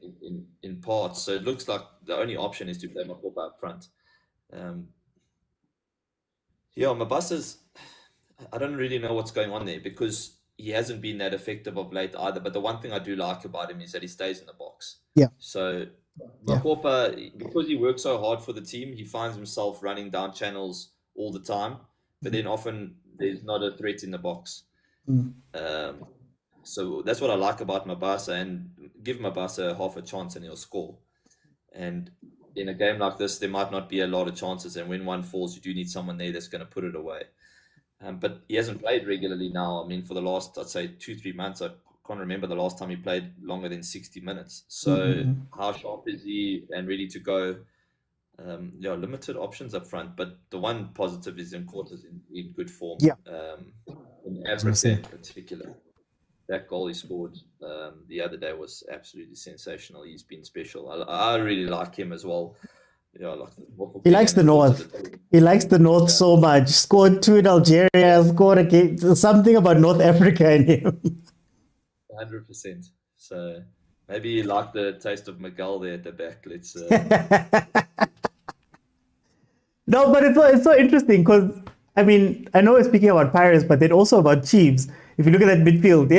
in parts. So it looks like the only option is to play Makgopa up front. Yeah, Mabasa's, I don't really know what's going on there because he hasn't been that effective of late either. But the one thing I do like about him is that he stays in the box. Yeah. So Makgopa, because he works so hard for the team, he finds himself running down channels all the time. But then often there's not a threat in the box. So that's what I like about Mabasa, and give Mabasa half a chance and he'll score. And in a game like this, there might not be a lot of chances. And when one falls, you do need someone there that's going to put it away. But he hasn't played regularly now. I mean, for the last, I'd say 2-3 months, I can't remember the last time he played longer than 60 minutes. So how sharp is he and ready to go? Limited options up front. But the one positive is Nkota's in good form. Yeah. In Africa in particular. That goal he scored the other day was absolutely sensational. He's been special. I really like him as well. He likes the North. He likes the North so much. Scored 2 in Algeria, scored again. Something about North Africa in him. 100%. So maybe you like the taste of Miguel there at the back. Let's. No, but it's so interesting because, I mean, I know we're speaking about Pirates, but then also about Chiefs. If you look at that midfield,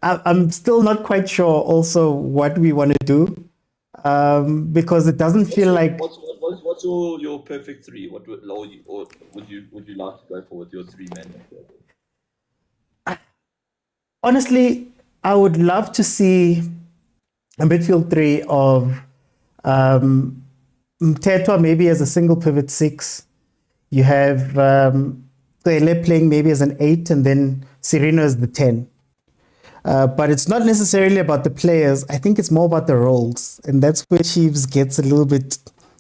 I'm still not quite sure also what we want to do. Because it doesn't feel like. What's your perfect three? What would you like to go for with your 3-man midfield? Honestly, I would love to see a midfield 3 of Mthethwa maybe as a single pivot 6. You have Cele playing maybe as an 8, and then Sereno as the 10. But it's not necessarily about the players. I think it's more about the roles. And that's where Chiefs gets a little bit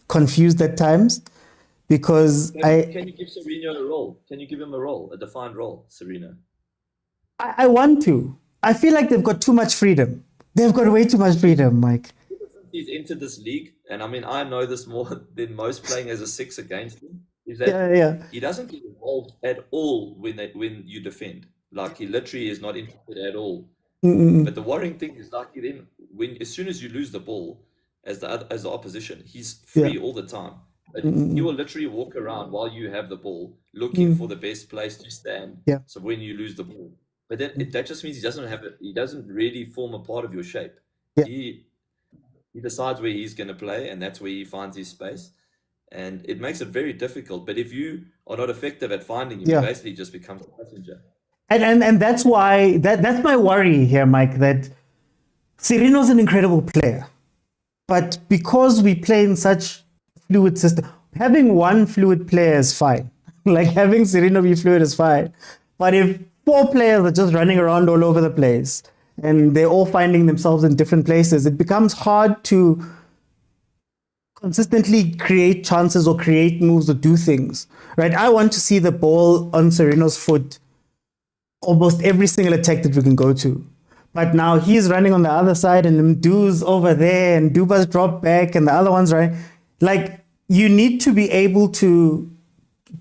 confused at times. Because Can you give Sereno a role? Can you give him a role, a defined role, Sereno? I want to. I feel like they've got too much freedom. They've got way too much freedom, Mike. He's entered this league, and I mean, I know this more than most playing as a 6 against him, is that he doesn't get involved at all when you defend. Like, he literally is not interested at all. But the worrying thing is, like, then as soon as you lose the ball as the opposition, he's free all the time. But he will literally walk around while you have the ball, looking for the best place to stand. Yeah. So when you lose the ball, but then that just means he doesn't really form a part of your shape. Yeah. He decides where he's going to play, and that's where he finds his space. And it makes it very difficult. But if you are not effective at finding him, he basically just becomes a passenger. And that's why that's my worry here, Mike, that Sereno's an incredible player. But because we play in such fluid system, having one fluid player is fine. Like, having Sereno be fluid is fine. But if 4 players are just running around all over the place and they're all finding themselves in different places, it becomes hard to consistently create chances or create moves or do things, right? I want to see the ball on Sereno's foot almost every single attack that we can go to. But now he's running on the other side and Mdu's over there and Duba's dropped back and the other one's right. Like, you need to be able to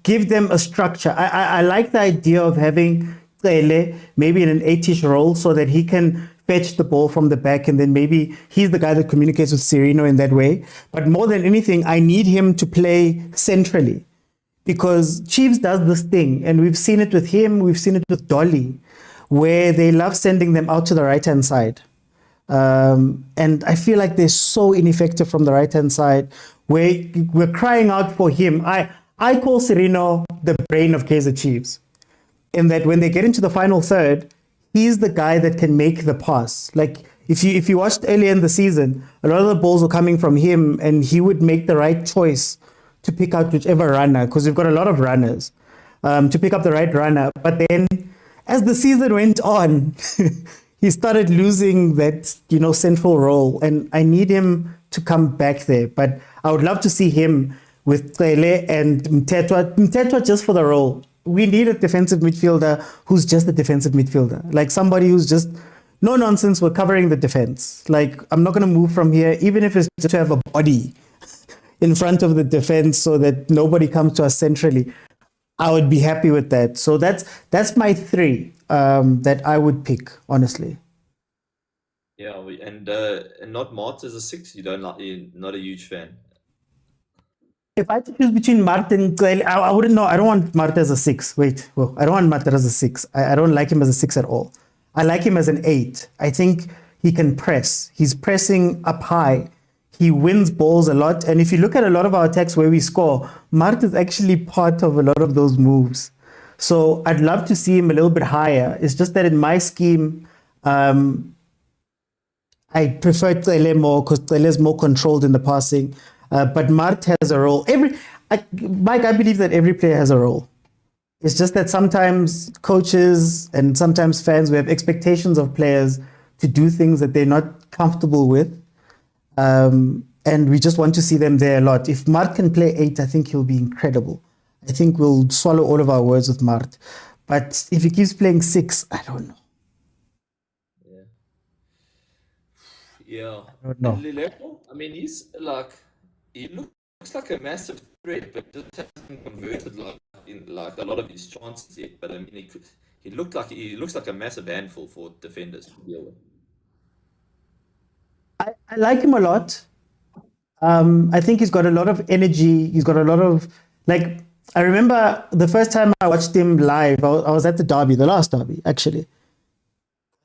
give them a structure. I like the idea of having Cele maybe in an 8-ish role so that he can fetch the ball from the back, and then maybe he's the guy that communicates with Sereno in that way. But more than anything, I need him to play centrally, because Chiefs does this thing, and we've seen it with him, we've seen it with Dolly, where they love sending them out to the right-hand side. And I feel like they're so ineffective from the right-hand side, where we're crying out for him. I call Sereno the brain of Kaizer Chiefs, in that when they get into the final third, he's the guy that can make the pass. Like if you watched earlier in the season, a lot of the balls were coming from him, and he would make the right choice to pick out whichever runner, because we've got a lot of runners, to pick up the right runner. But then as the season went on, he started losing that, central role, and I need him to come back there. But I would love to see him with Cele and Mtetwa just for the role. We need a defensive midfielder who's just a defensive midfielder, like somebody who's just no nonsense. We're covering the defense. Like, I'm not going to move from here, even if it's just to have a body in front of the defense so that nobody comes to us centrally. I would be happy with that. So that's my three that I would pick, honestly. Yeah, and not Mart as a 6. You're not a huge fan. If I had to choose between Mart and Cele, I wouldn't know. I don't want Mart as a 6. I don't want Mart as a 6. I don't like him as a 6 at all. I like him as an 8. I think he can press. He's pressing up high. He wins balls a lot. And if you look at a lot of our attacks where we score, Mart is actually part of a lot of those moves. So I'd love to see him a little bit higher. It's just that in my scheme, I prefer Cele more, because Cele is more controlled in the passing. But Mart has a role. Mike, I believe that every player has a role. It's just that sometimes coaches and sometimes fans, we have expectations of players to do things that they're not comfortable with. And we just want to see them there a lot. If Mart can play 8, I think he'll be incredible. I think we'll swallow all of our words with Mart. But if he keeps playing 6, I don't know. Yeah. I don't know. Lelepo, I mean, he looks like a massive threat, but just hasn't converted in a lot of his chances yet. But I mean, he looks like a massive handful for defenders to deal with. I like him a lot. I think he's got a lot of energy. He's got a lot of, I remember the first time I watched him live, I was at the last derby, actually. I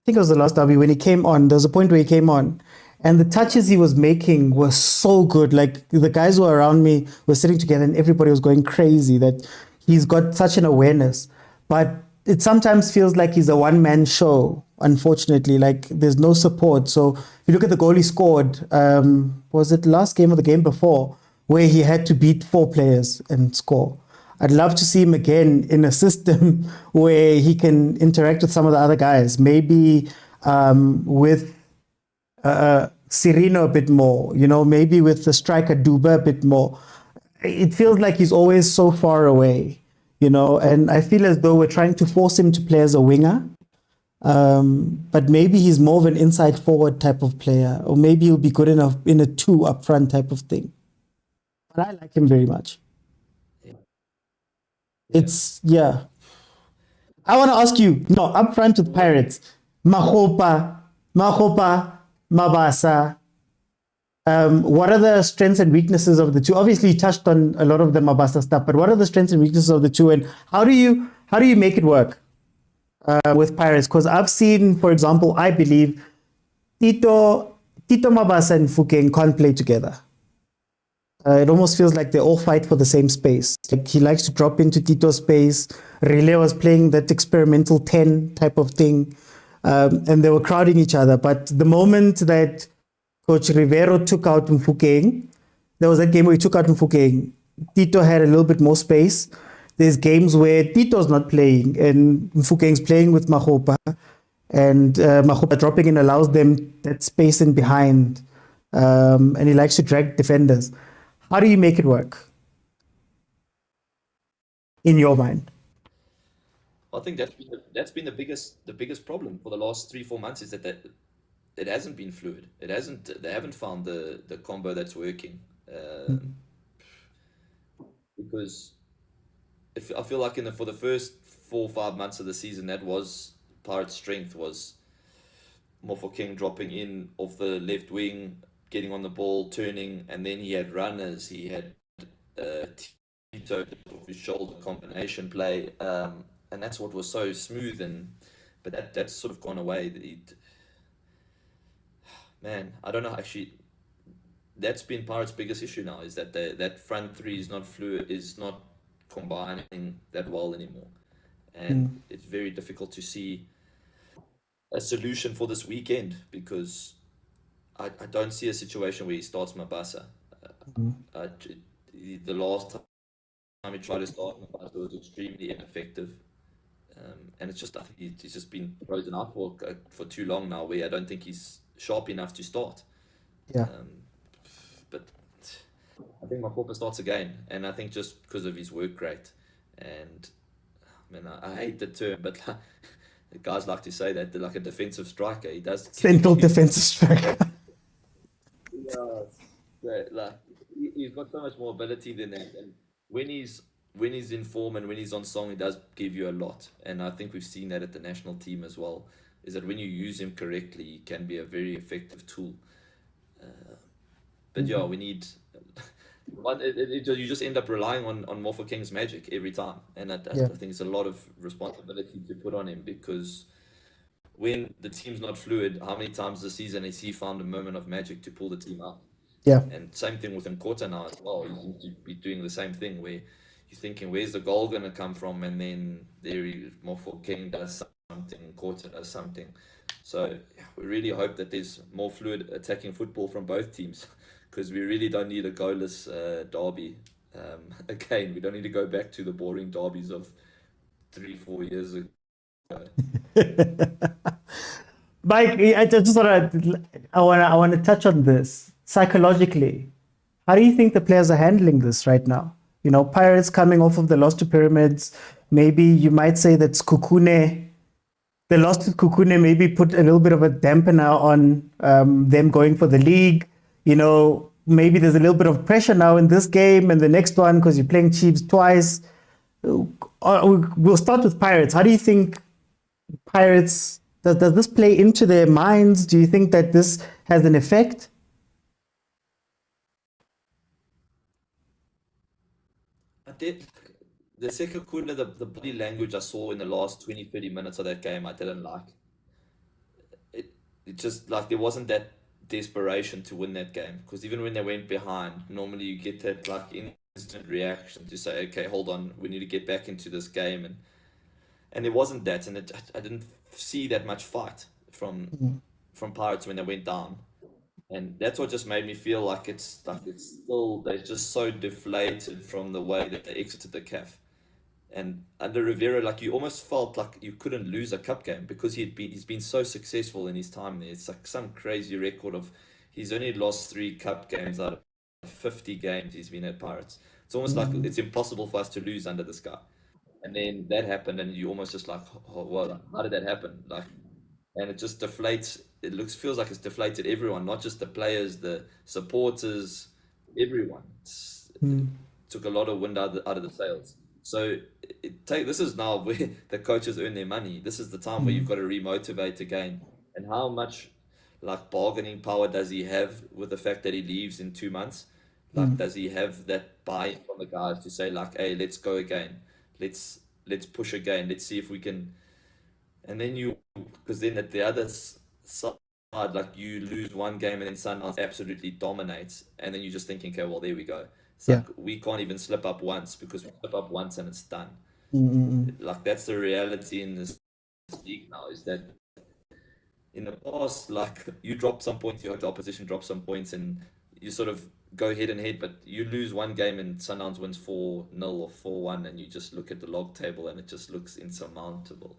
think it was the last derby when he came on. There was a point where he came on, and the touches he was making were so good. Like, the guys who were around me were sitting together and everybody was going crazy that he's got such an awareness. But it sometimes feels like he's a one-man show, unfortunately. Like, there's no support. So if you look at the goal he scored, was it last game or the game before, where he had to beat 4 players and score? I'd love to see him again in a system where he can interact with some of the other guys, maybe with Sirino a bit more, maybe with the striker Duba a bit more. It feels like he's always so far away, and I feel as though we're trying to force him to play as a winger. But maybe he's more of an inside forward type of player, or maybe he'll be good enough in a 2 up front type of thing. But I like him very much. I want to ask you, up front with Pirates, Mahopa, Mabasa, what are the strengths and weaknesses of the two? Obviously, you touched on a lot of the Mabasa stuff, but what are the strengths and weaknesses of the two, and how do you make it work with Pirates? Because I've seen, for example, I believe Tito Mabasa and Fukeng can't play together. It almost feels like they all fight for the same space. Like, he likes to drop into Tito's space. Relay was playing that experimental 10 type of thing, and they were crowding each other. But the moment that Coach Rivero took out Mfukeng, there was that game where he took out Mfukeng, Tito had a little bit more space. There's games where Tito's not playing and Mfukeng's playing with Mahopa, and Mahopa dropping in allows them that space in behind, and he likes to drag defenders. How do you make it work in your mind? I think that's been the biggest problem for the last 3-4 months, is that it hasn't been fluid. They haven't found the combo that's working. Because I feel like for the first 4 or 5 months of the season, that was Pirates' strength, was Mofokeng dropping in off the left wing, getting on the ball, turning, and then he had runners. He had Tito off his shoulder combination play, and that's what was so smooth. But that's sort of gone away. Man, I don't know. Actually, that's been Pirates' biggest issue now, is that that front three is not fluid, is not combining that well anymore. And it's very difficult to see a solution for this weekend because I don't see a situation where he starts Mabasa. The last time he tried to start Mabasa was extremely ineffective. And it's just, I think he's just been frozen out for too long now, where I don't think he's sharp enough to start. Yeah. But I think Makopa starts again, and I think just because of his work rate. And I mean, I hate the term, but the guys like to say that they're like a defensive striker. He does Central defensive striker. Yeah, like he's got so much more ability than that. And when he's in form and when he's on song, he does give you a lot. And I think we've seen that at the national team as well. Is that when you use him correctly, he can be a very effective tool. But yeah, we need. You just end up relying on Morpho King's magic every time, and I think it's a lot of responsibility to put on him, because when the team's not fluid, how many times this season has he found a moment of magic to pull the team out? Yeah. And same thing with Nkota now as well. He seems to be doing the same thing, where you're thinking, where's the goal going to come from? And then Morpho King does something, Nkota does something. So we really hope that there's more fluid attacking football from both teams, because we really don't need a goalless derby. Again, we don't need to go back to the boring derbies of 3-4 years ago. Mike, I want to touch on this psychologically. How do you think the players are handling this right now? You know, Pirates coming off of the loss to Pyramids. Maybe you might say that Kukune, the loss to Kukune maybe put a little bit of a dampener on them going for the league. You know, maybe there's a little bit of pressure now in this game and the next one because you're playing Chiefs twice. We'll start with Pirates. How do you think Pirates, does this play into their minds? Do you think that this has an effect? I did. The second quarter, the body language I saw in the last 20-30 minutes of that game, I didn't like. It just, like, there wasn't that desperation to win that game, because even when they went behind, normally you get that like instant reaction to say, okay, hold on, we need to get back into this game, and it wasn't that, and I didn't see that much fight from Pirates when they went down, and that's what just made me feel like it's still, they're just so deflated from the way that they exited the CAF. And under Rivera, like, you almost felt like you couldn't lose a cup game because he's been so successful in his time there. It's like some crazy record of, he's only lost 3 cup games out of 50 games he's been at Pirates. It's almost like it's impossible for us to lose under this guy. And then that happened, and you almost just like, oh, well, how did that happen? Like, and it just deflates. It feels like it's deflated everyone, not just the players, the supporters, everyone. It took a lot of wind out of the sails. So this is now where the coaches earn their money. This is the time where you've got to remotivate again. And how much like bargaining power does he have with the fact that he leaves in 2 months? Like, does he have that buy from the guys to say like, hey, let's go again. Let's push again. Let's see if we can. And then because then at the other side, like, you lose one game and then Sundowns absolutely dominates. And then you're just thinking, okay, well, there we go. It's like we can't even slip up once, because we slip up once and it's done. Like, that's the reality in this league now, is that in the past, like, you drop some points, you hope the opposition drops some points, and you sort of go head and head, but you lose one game and Sundowns wins 4-0 or 4-1, and you just look at the log table and it just looks insurmountable.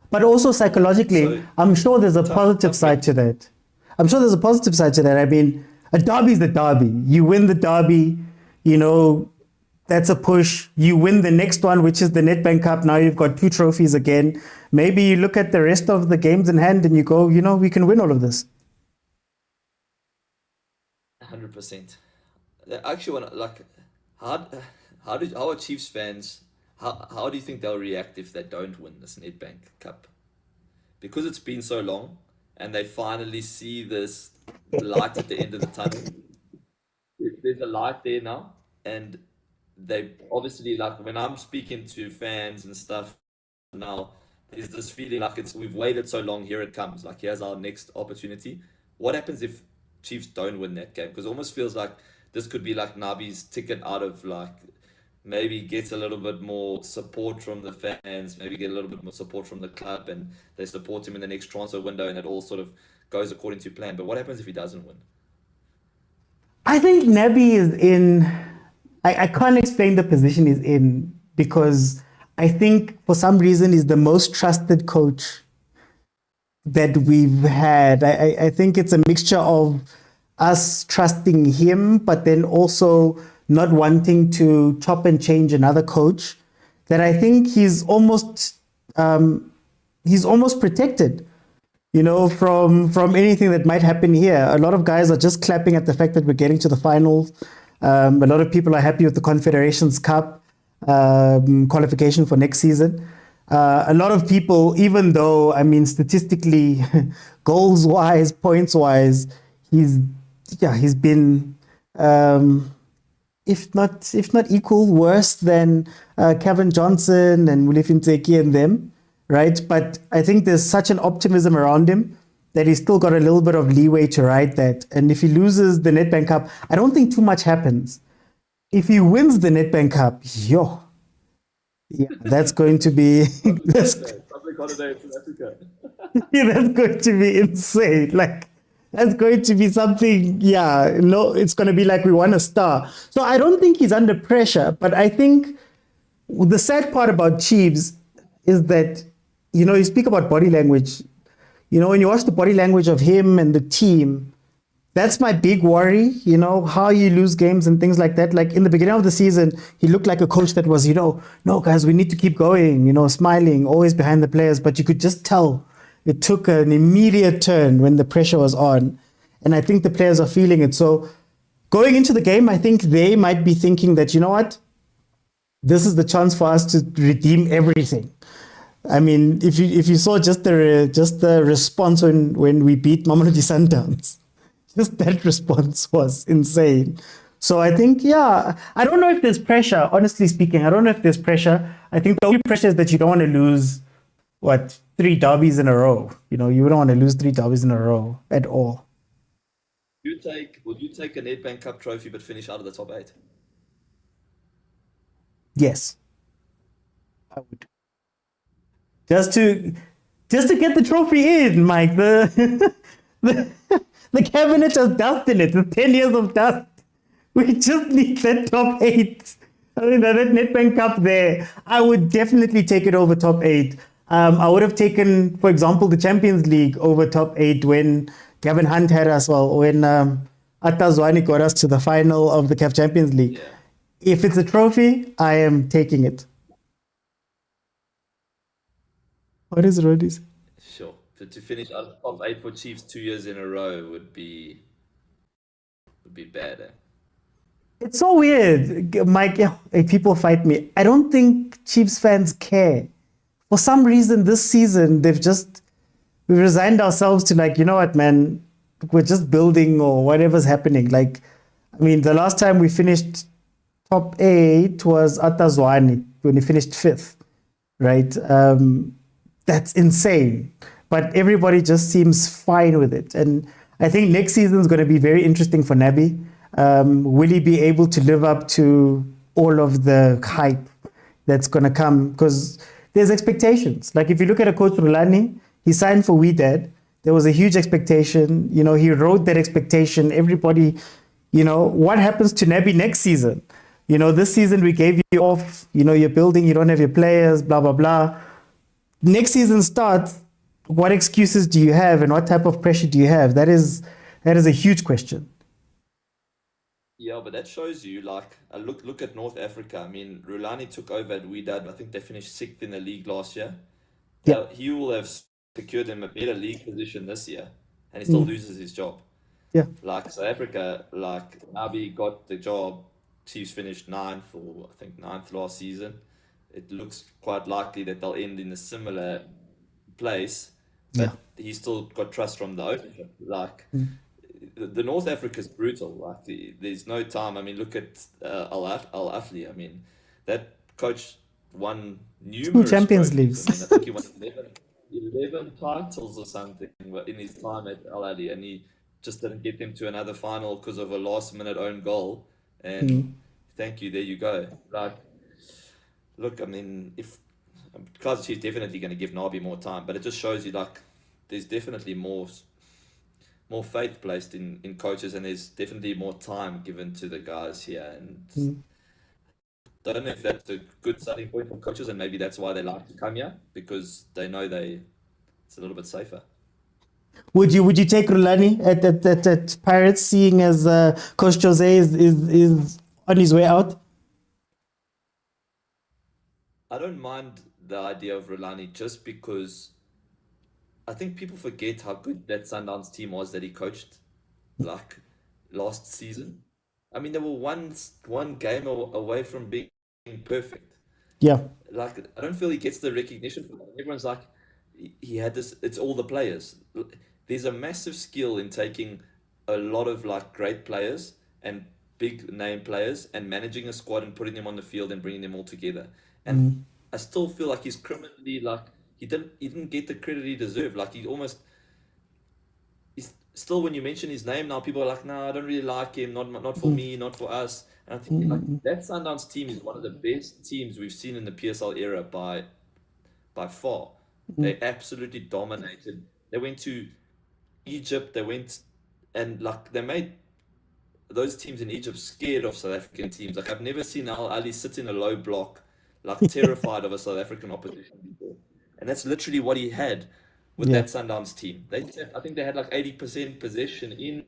But also psychologically, I'm sure there's a positive side to that. I mean, a derby is the derby. You win the derby, you know, that's a push. You win the next one, which is the Nedbank Cup. Now you've got 2 trophies again. Maybe you look at the rest of the games in hand and you go, you know, we can win all of this. 100%. I actually want to, like, how are Chiefs fans, how do you think they'll react if they don't win this Nedbank Cup? Because it's been so long and they finally see this light at the end of the tunnel. There's a light there now, and they obviously, like, when I'm speaking to fans and stuff now, there's this feeling like we've waited so long, here it comes, like, here's our next opportunity. What happens if Chiefs don't win that game? Because it almost feels like this could be like Nabi's ticket out of, like, maybe get a little bit more support from the fans, maybe get a little bit more support from the club, and they support him in the next transfer window, and it all sort of goes according to plan. But what happens if he doesn't win? I think Nabi is in. I can't explain the position he's in because I think for some reason he's the most trusted coach that we've had. I think it's a mixture of us trusting him, but then also not wanting to chop and change another coach. That I think he's almost protected, you know, from anything that might happen here. A lot of guys are just clapping at the fact that we're getting to the finals. A lot of people are happy with the Confederations Cup qualification for next season. A lot of people, even though, I mean, statistically, goals-wise, points-wise, he's been, if not equal, worse than Kevin Johnson and Mulifin Tseki and them, right? But I think there's such an optimism around him that he's still got a little bit of leeway to ride that. And if he loses the Nedbank Cup, I don't think too much happens. If he wins the Nedbank Cup, that's going to be that's going to be insane. Like, that's going to be something. It's going to be like we won a star. So I don't think he's under pressure. But I think the sad part about Chiefs is that, you know, you speak about body language. You know, when you watch the body language of him and the team, that's my big worry, you know, how you lose games and things like that. Like in the beginning of the season, he looked like a coach that was, you know, no, guys, we need to keep going, you know, smiling, always behind the players. But you could just tell it took an immediate turn when the pressure was on. And I think the players are feeling it. So going into the game, I think they might be thinking that, you know what, this is the chance for us to redeem everything. I mean, if you saw just the response when we beat Mamelodi Sundowns, just that response was insane. So I think, I don't know if there's pressure, honestly speaking. I don't know if there's pressure. I think the only pressure is that you don't want to lose, 3 derbies in a row. You know, you don't want to lose 3 derbies in a row at all. Would you take a Nedbank Cup trophy but finish out of the top 8? Yes, I would. Just to get the trophy in, Mike. The cabinet has dust in it. The 10 years of dust. We just need that top 8. I mean, that Nedbank Cup there. I would definitely take it over top 8. I would have taken, for example, the Champions League over top 8 when Gavin Hunt had us, when Atazwani got us to the final of the CAF Champions League. Yeah. If it's a trophy, I am taking it. What is Roddy's? Sure. To finish out of top 8 for Chiefs 2 years in a row would be bad. Eh? It's so weird, Mike. People fight me. I don't think Chiefs fans care. For some reason, this season we've resigned ourselves to, like, you know what, man, we're just building or whatever's happening. Like, I mean, the last time we finished top 8 was Atazwani when he finished 5th, right? That's insane. But everybody just seems fine with it. And I think next season is going to be very interesting for Nabi. Will he be able to live up to all of the hype that's going to come? Because there's expectations. Like if you look at a coach Rulani, he signed for Wydad. There was a huge expectation. You know, he rode that expectation. Everybody, you know, what happens to Nabi next season? You know, this season we gave you off, you know, you're building, you don't have your players, blah, blah, blah. Next season starts, what excuses do you have and what type of pressure do you have? That is a huge question. Yeah, but that shows you, like, look at North Africa. I mean, Rulani took over at Wydad. I think they finished 6th in the league last year. Yeah. He will have secured him a better league position this year, and he still loses his job. Yeah. Like South Africa, like Nabi got the job. Chiefs finished 9th or I think 9th last season. It looks quite likely that they'll end in a similar place, but he's still got trust from the ownership. Like the North Africa is brutal. Like there's no time. I mean, look at Ahly. I mean, that coach won numerous Champions Leagues. I mean, I think he won 11 titles or something in his time at Ahly, and he just didn't get them to another final because of a last-minute own goal. And thank you, there you go. Like look, I mean, if Kaizer Chiefs definitely going to give Nabi more time, but it just shows you like there's definitely more faith placed in coaches, and there's definitely more time given to the guys here. And I don't know if that's a good starting point for coaches, and maybe that's why they like to come here, because they know it's a little bit safer. Would you take Rulani at Pirates, seeing as Coach Jose is on his way out? I don't mind the idea of Rulani just because I think people forget how good that Sundowns team was that he coached like last season. I mean, they were one game away from being perfect. Yeah. Like, I don't feel he gets the recognition for that. Everyone's like, he had this, it's all the players. There's a massive skill in taking a lot of like great players and big name players and managing a squad and putting them on the field and bringing them all together. And I still feel like he's criminally, like, he didn't get the credit he deserved. Like, he's still, when you mention his name now, people are like, no, I don't really like him, not for me, not for us. And I think like that Sundowns team is one of the best teams we've seen in the PSL era by far. They absolutely dominated. They went to Egypt, and like they made those teams in Egypt scared of South African teams. Like, I've never seen Ahly sit in a low block, like terrified of a South African opposition before. And that's literally what he had with that Sundowns team. I think they had like 80% possession in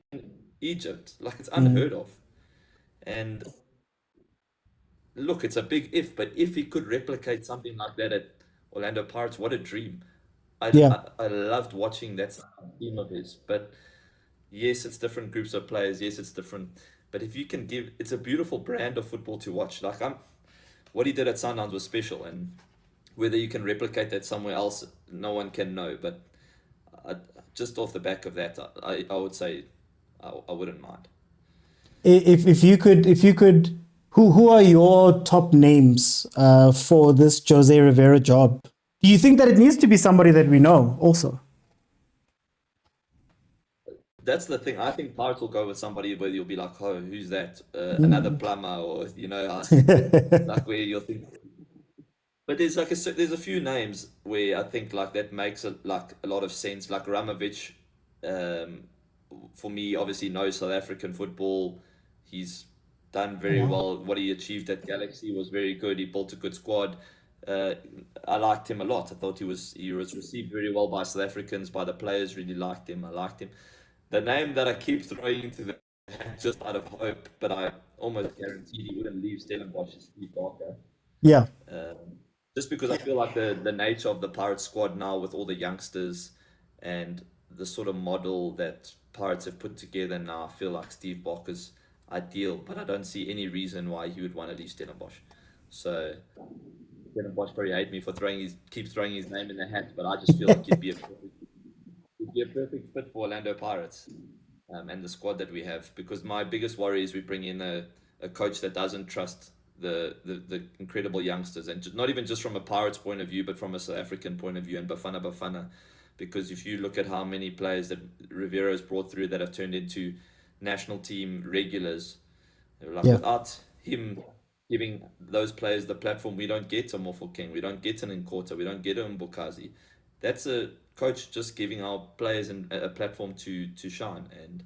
Egypt. Like, it's unheard of. And look, it's a big if, but if he could replicate something like that at Orlando Pirates, what a dream. I loved watching that team of his. But yes, it's different groups of players. Yes, it's different. But if you can it's a beautiful brand of football to watch. Like, what he did at Sundowns was special, and whether you can replicate that somewhere else, no one can know. But just off the back of that, I would say I wouldn't mind. If you could, who are your top names for this Jose Rivera job? Do you think that it needs to be somebody that we know also? That's the thing. I think Pirates will go with somebody where you'll be like, oh, who's that? Another plumber, or like where you'll think. But there's a few names where I think like that makes a lot of sense. Like Ramovic, for me, obviously knows South African football. He's done very well. What he achieved at Galaxy was very good. He built a good squad. I liked him a lot. I thought he was received very well by South Africans, by the players. Really liked him. I liked him. The name that I keep throwing into the just out of hope, but I almost guaranteed he wouldn't leave Stellenbosch, is Steve Barker. Yeah. Just because I feel like the nature of the Pirates squad now, with all the youngsters and the sort of model that Pirates have put together now, I feel like Steve Barker's ideal, but I don't see any reason why he would want to leave Stellenbosch. So Stellenbosch probably hate me for keep throwing his name in the hat, but I just feel like he'd be a perfect fit for Orlando Pirates and the squad that we have. Because my biggest worry is we bring in a coach that doesn't trust the incredible youngsters, and not even just from a Pirates point of view, but from a South African point of view, and bafana. Because if you look at how many players that Rivera has brought through that have turned into national team regulars, without him giving those players the platform, we don't get a Mofokeng, we don't get an Nkota, we don't get an Mbukazi. That's a coach just giving our players a platform to shine. And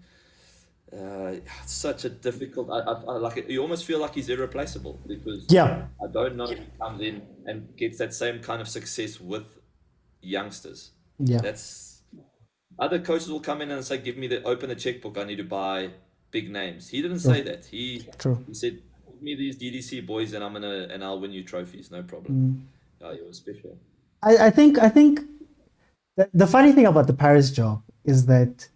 such a difficult, I like it. You almost feel like he's irreplaceable, because I don't know if he comes in and gets that same kind of success with youngsters. That's other coaches will come in and say, open the checkbook, I need to buy big names. He didn't say that. He said, give me these DDC boys and I'll win you trophies, no problem. It was special. I think the funny thing about the Paris job is that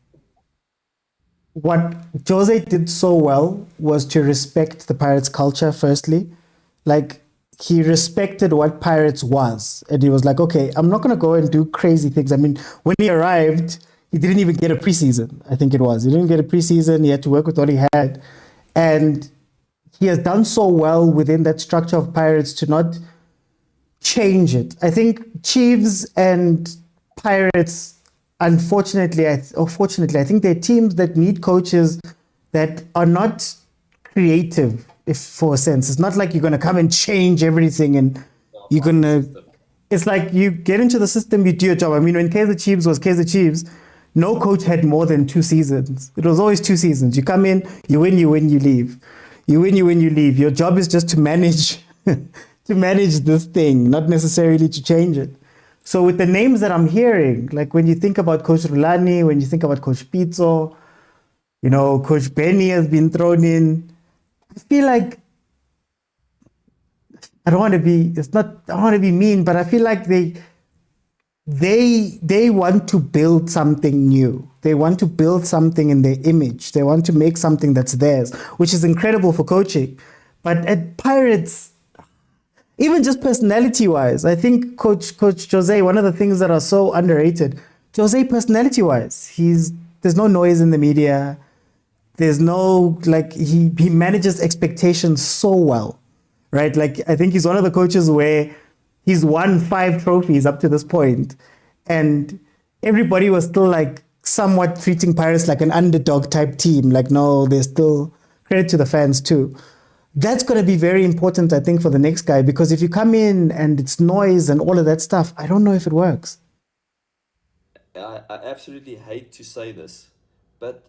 what Jose did so well was to respect the Pirates culture, firstly. Like, he respected what Pirates was. And he was like, okay, I'm not going to go and do crazy things. I mean, when he arrived, he didn't even get a preseason, I think it was. He didn't get a preseason. He had to work with what he had. And he has done so well within that structure of Pirates to not change it. I think Chiefs and Pirates, unfortunately, or fortunately, I think they're teams that need coaches that are not creative, if for a sense. It's not like you're going to come and change everything and you're find the gonna. system. It's like you get into the system, you do your job. I mean, when Kaizer Chiefs was Kaizer Chiefs, no coach had more than 2 seasons. It was always 2 seasons. You come in, you win, you leave. You win, you leave. Your job is just to manage to manage this thing, not necessarily to change it. So with the names that I'm hearing, like when you think about Coach Rulani, when you think about Coach Pitso, you know, Coach Benny has been thrown in. I feel like I don't want to be mean, but I feel like they want to build something new. They want to build something in their image. They want to make something that's theirs, which is incredible for coaching. But at Pirates, even just personality-wise, I think Coach Jose, one of the things that are so underrated, Jose personality-wise, there's no noise in the media. There's no, like, he manages expectations so well, right? Like, I think he's one of the coaches where he's won 5 trophies up to this point, and everybody was still like somewhat treating Pirates like an underdog type team. Like, no, there's still credit to the fans too. That's going to be very important, I think, for the next guy, because if you come in and it's noise and all of that stuff, I don't know if it works. I absolutely hate to say this, but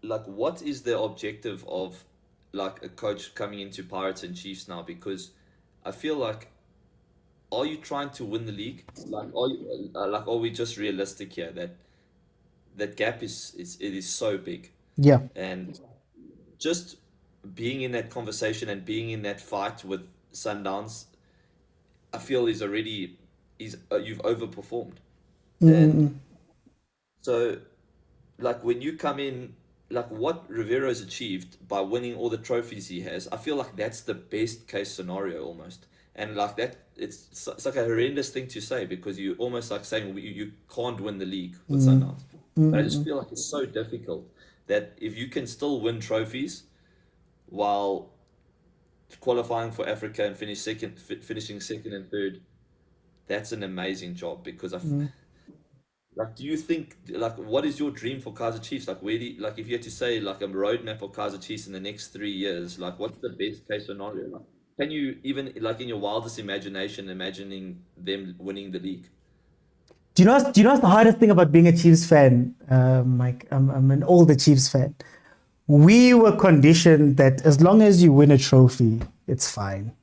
like, what is the objective of like a coach coming into Pirates and Chiefs now? Because I feel like, are you trying to win the league? Like, are we just realistic here that gap is so big? Yeah. And just being in that conversation and being in that fight with Sundowns, I feel you've overperformed. And so, like, when you come in, like what Rivero's achieved by winning all the trophies he has, I feel like that's the best case scenario almost. And like that, it's like a horrendous thing to say, because you almost like saying you can't win the league with Sundowns. But I just feel like it's so difficult that if you can still win trophies while qualifying for Africa and finishing second and third, that's an amazing job. Because like, do you think, like, what is your dream for Kaizer Chiefs? Like, where do you, like, if you had to say like a roadmap for Kaizer Chiefs in the next 3 years, like, what's the best case scenario? Like, can you even, like, in your wildest imagination, imagining them winning the league? Do you know what's the hardest thing about being a Chiefs fan, Mike? I'm an older Chiefs fan. We were conditioned that as long as you win a trophy, it's fine.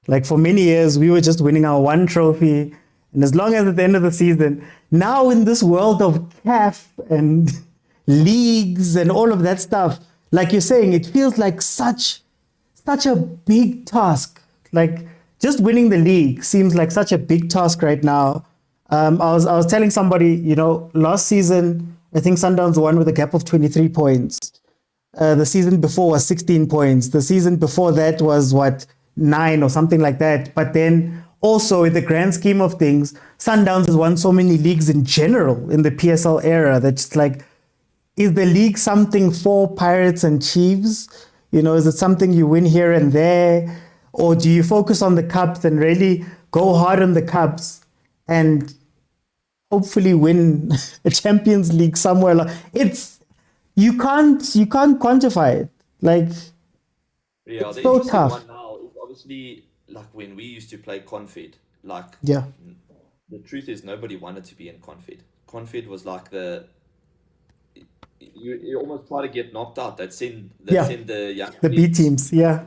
Like, for many years, we were just winning our one trophy. And as long as at the end of the season, now in this world of CAF and leagues and all of that stuff, like you're saying, it feels like such a big task. Like, just winning the league seems like such a big task right now. I was telling somebody, you know, last season, I think Sundowns won with a gap of 23 points. The season before was 16 points. The season before that was 9 or something like that. But then also, in the grand scheme of things, Sundowns has won so many leagues in general in the PSL era that it's like, is the league something for Pirates and Chiefs? You know, is it something you win here and there? Or do you focus on the cups and really go hard on the cups and hopefully win a Champions League somewhere? You can't quantify it. Like, yeah, it's the so interesting tough. one now is obviously like when we used to play Confed. Like, Yeah. the truth is nobody wanted to be in Confed. Confed was like you almost try to get knocked out. They'd send the young The B teams, yeah.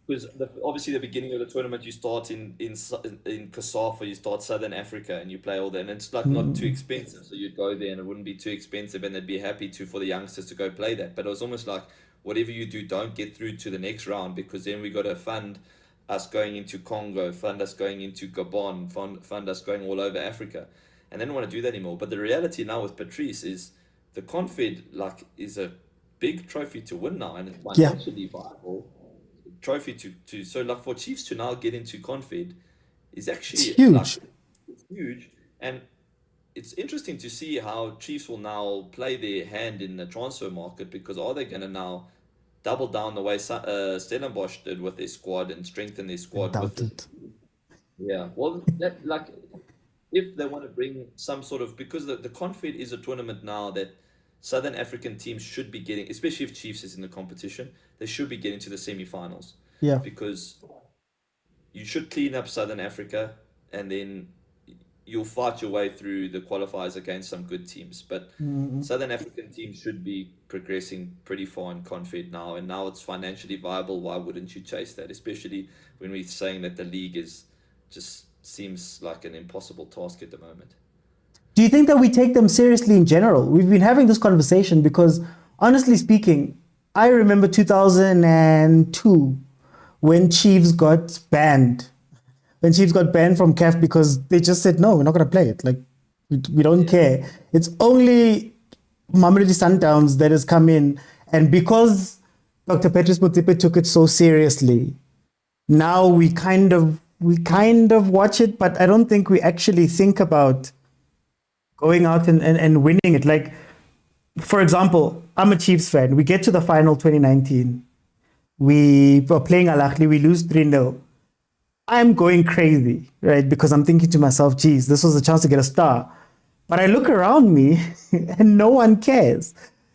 Because obviously the beginning of the tournament, you start in CAF, or you start Southern Africa, and you play all that, and it's like not too expensive, so you'd go there and it wouldn't be too expensive, and they'd be happy for the youngsters to go play that. But it was almost like, whatever you do, don't get through to the next round, because then we got to fund us going into Congo, fund us going into Gabon, fund us going all over Africa, and they don't want to do that anymore. But the reality now with Patrice is the Confed is a big trophy to win now, and it's financially viable trophy to so like for Chiefs to now get into Confed is actually huge. It's huge, and it's interesting to see how Chiefs will now play their hand in the transfer market, because are they going to now double down the way Stellenbosch did with their squad and strengthen their squad? Yeah, well, that, like, if they want to bring some sort of, because the Confed is a tournament now that Southern African teams should be getting, especially if Chiefs is in the competition, they should be getting to the semi-finals. Yeah. Because you should clean up Southern Africa, and then you'll fight your way through the qualifiers against some good teams. But Southern African teams should be progressing pretty far in Confed now, and now it's financially viable. Why wouldn't you chase that? Especially when we're saying that the league is just seems like an impossible task at the moment. Do you think that we take them seriously in general? We've been having this conversation because, honestly speaking, I remember 2002 when Chiefs got banned. When Chiefs got banned from CAF because they just said, no, we're not going to play it. Like, we don't care. It's only Mamelodi Sundowns that has come in. And because Dr. Patrice Motsepe took it so seriously, now we kind of watch it, but I don't think we actually think about going out and winning it. Like, for example, I'm a Chiefs fan. We get to the final 2019. We were playing Ahly. We lose 3-0. I'm going crazy, right? Because I'm thinking to myself, geez, this was a chance to get a star. But I look around me and no one cares,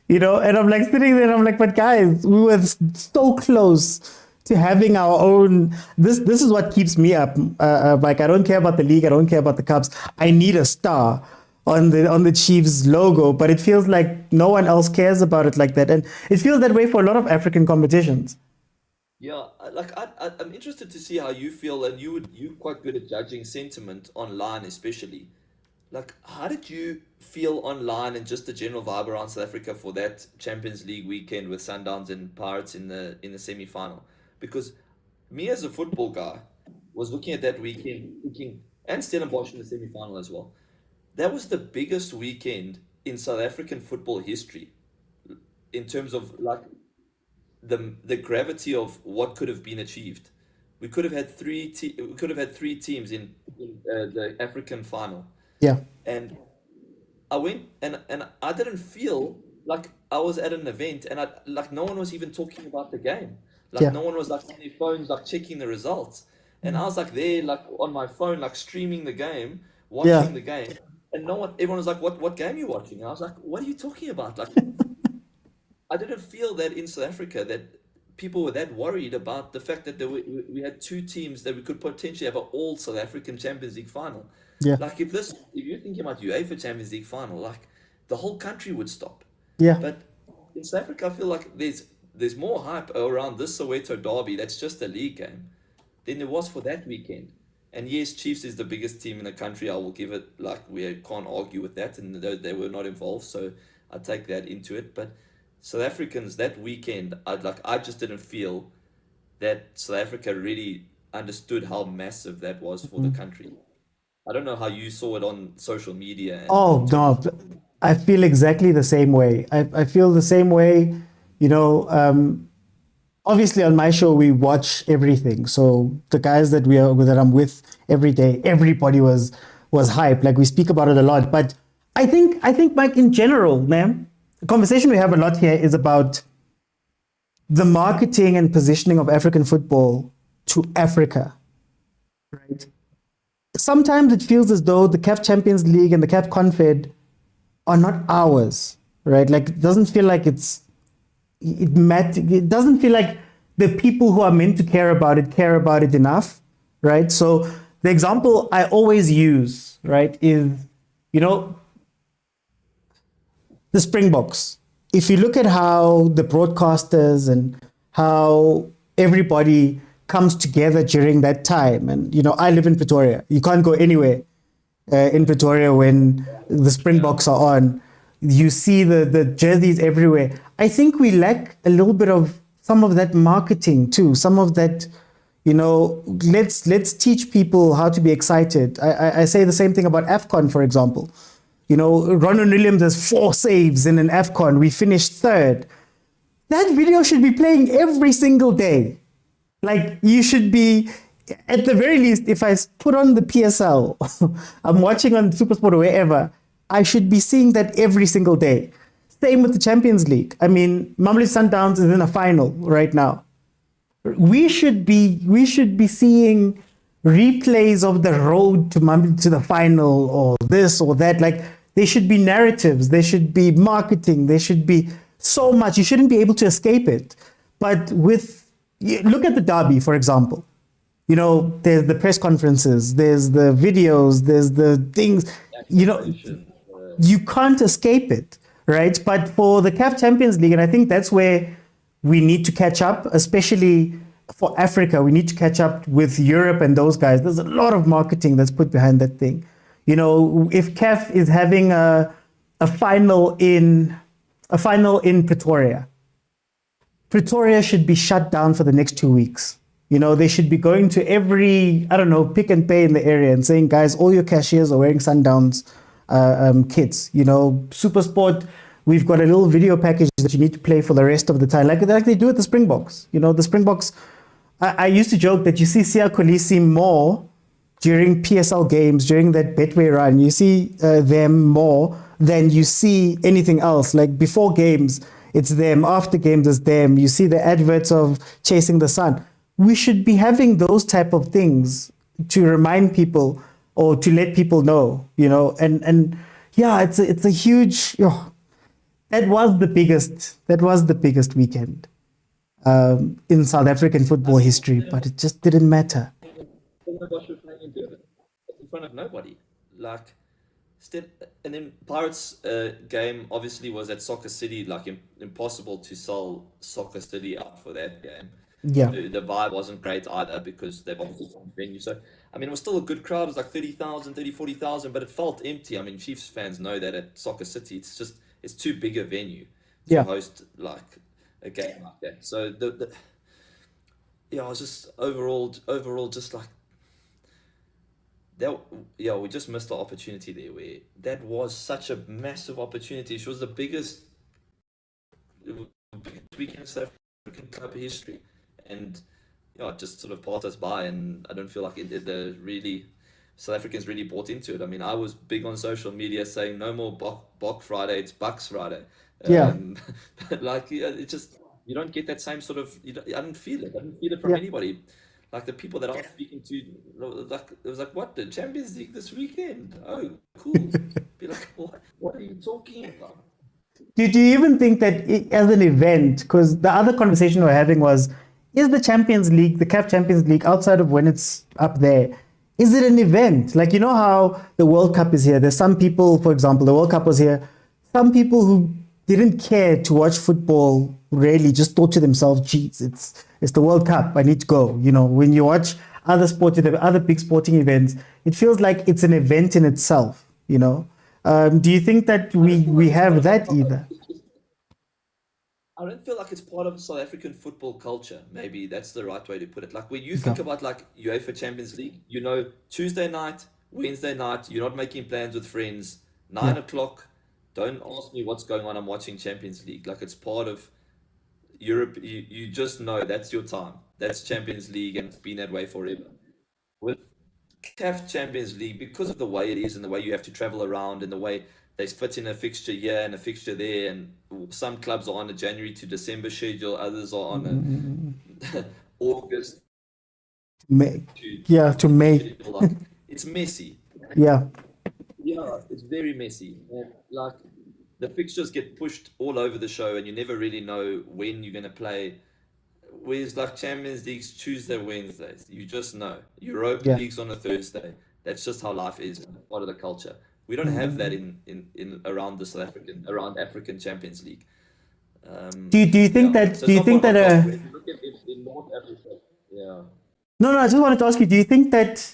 and I'm like sitting there and I'm like, but guys, we were so close to having our own. This is what keeps me up. Like, I don't care about the league. I don't care about the cups. I need a star on the Chiefs logo, but it feels like no one else cares about it like that. And it feels that way for a lot of African competitions. Yeah, like I'm interested to see how you feel, and you're quite good at judging sentiment online, especially. Like, how did you feel online and just the general vibe around South Africa for that Champions League weekend with Sundowns and Pirates in the semi-final? Because me as a football guy was looking at that weekend thinking, and Stellenbosch in the semi-final as well. That was the biggest weekend in South African football history in terms of like the gravity of what could have been achieved. We could have had three teams in the African final. Yeah. And I went and I didn't feel like I was at an event, and no one was even talking about the game. No one was like on their phones like checking the results. And I was like there like on my phone like streaming the game, watching the game. And everyone was like, what game are you watching? And I was like, what are you talking about? Like, I didn't feel that in South Africa that people were that worried about the fact that we had two teams that we could potentially have an all South African Champions League final. Yeah. Like, if you're thinking about UEFA Champions League final, like the whole country would stop. Yeah. But in South Africa, I feel like there's more hype around this Soweto derby that's just a league game than there was for that weekend. And yes, Chiefs is the biggest team in the country. I will give it, like, we can't argue with that, and they were not involved, so I take that into it. But South Africans that weekend, I just didn't feel that South Africa really understood how massive that was for the country. I don't know how you saw it on social media. Oh no, I feel exactly the same way. I feel the same way. Obviously on my show we watch everything. So the guys that I'm with every day, everybody was hyped. Like, we speak about it a lot. But I think Mike, in general, man, the conversation we have a lot here is about the marketing and positioning of African football to Africa, right? Sometimes it feels as though the CAF Champions League and the CAF Confed are not ours, right? Like, it doesn't feel like it doesn't feel like the people who are meant to care about it enough, right? So the example I always use, right, is, the Springboks. If you look at how the broadcasters and how everybody comes together during that time, and I live in Pretoria. You can't go anywhere in Pretoria when the Springboks are on. You see the jerseys everywhere. I think we lack a little bit of some of that marketing too. Some of that, let's teach people how to be excited. I say the same thing about AFCON, for example. Ronald Williams has 4 saves in an AFCON. We finished 3rd. That video should be playing every single day. Like, you should be, at the very least, if I put on the PSL, I'm watching on Supersport or wherever, I should be seeing that every single day. Same with the Champions League. I mean, Mamelodi Sundowns is in a final right now. We should be seeing replays of the road to the final, or this or that. Like, there should be narratives, there should be marketing, there should be so much. You shouldn't be able to escape it. But look at the derby, for example. You know, there's the press conferences, there's the videos, there's the things, you know, you can't escape it, right? But for the CAF Champions League, and I think that's where we need to catch up, especially for Africa, we need to catch up with Europe and those guys. There's a lot of marketing that's put behind that thing. You know, if CAF is having a final in Pretoria, Pretoria should be shut down for the next 2 weeks. You know, they should be going to every, I don't know, pick and pay in the area and saying, guys, all your cashiers are wearing Sundowns kits. You know, SuperSport, we've got a little video package that you need to play for the rest of the time, like they do at the Springboks. You know, the Springboks, I used to joke that you see Siya Kolisi more during PSL games, during that Betway run. You see them more than you see anything else. Like before games, it's them. After games, it's them. You see the adverts of Chasing the Sun. We should be having those type of things to remind people or to let people know, you know, and yeah, it's a huge, that was the biggest weekend in South African football history, but it just didn't matter. In front of nobody, like, and then Pirates game obviously was at Soccer City, like impossible to sell Soccer City out for that game. Yeah. The vibe wasn't great either because they've obviously got venue. So, I mean, it was still a good crowd. It was like 40,000, but it felt empty. I mean, Chiefs fans know that at Soccer City, it's too big a venue to host like a game like that. So I was just overall just like that. Yeah, we just missed the opportunity there. Where that was such a massive opportunity. It was the biggest weekend in South African club history. And it just sort of passed us by, and I don't feel like the really South Africans really bought into it. I mean, I was big on social media saying no more Bok Friday, it's Bucks Friday. But like, it just, you don't get that same sort of. I didn't feel it. I didn't feel it from anybody. Like the people that I was speaking to, like it was like, what, the Champions League this weekend? Oh, cool. Be like, what are you talking about? Do you even think that as an event, because the other conversation we're having was, is the Champions League, the CAF Champions League, outside of when it's up there, is it an event? Like, you know how the World Cup is here? There's some people, for example, the World Cup was here. Some people who didn't care to watch football really just thought to themselves, geez, it's the World Cup, I need to go. You know, when you watch other big sporting events, it feels like it's an event in itself, you know? Do you think that we have that either? I don't feel like it's part of South African football culture. Maybe that's the right way to put it. Like when you think about like UEFA Champions League, you know, Tuesday night, Wednesday night, you're not making plans with friends. 9 o'clock, don't ask me what's going on. I'm watching Champions League. Like it's part of Europe. You just know that's your time. That's Champions League, and it's been that way forever. With CAF Champions League, because of the way it is and the way you have to travel around and the way they fit in a fixture here and a fixture there, and some clubs are on a January to December schedule, others are on a August to May. Like, it's messy. Yeah, it's very messy. And like the fixtures get pushed all over the show, and you never really know when you're going to play. Whereas like Champions League's Tuesday, Wednesdays, you just know. Europa League's on a Thursday. That's just how life is, part of the culture. We don't have that in around the around African Champions League. Do you think that? So do you think that? If you look at it in North Africa, No, I just wanted to ask you. Do you think that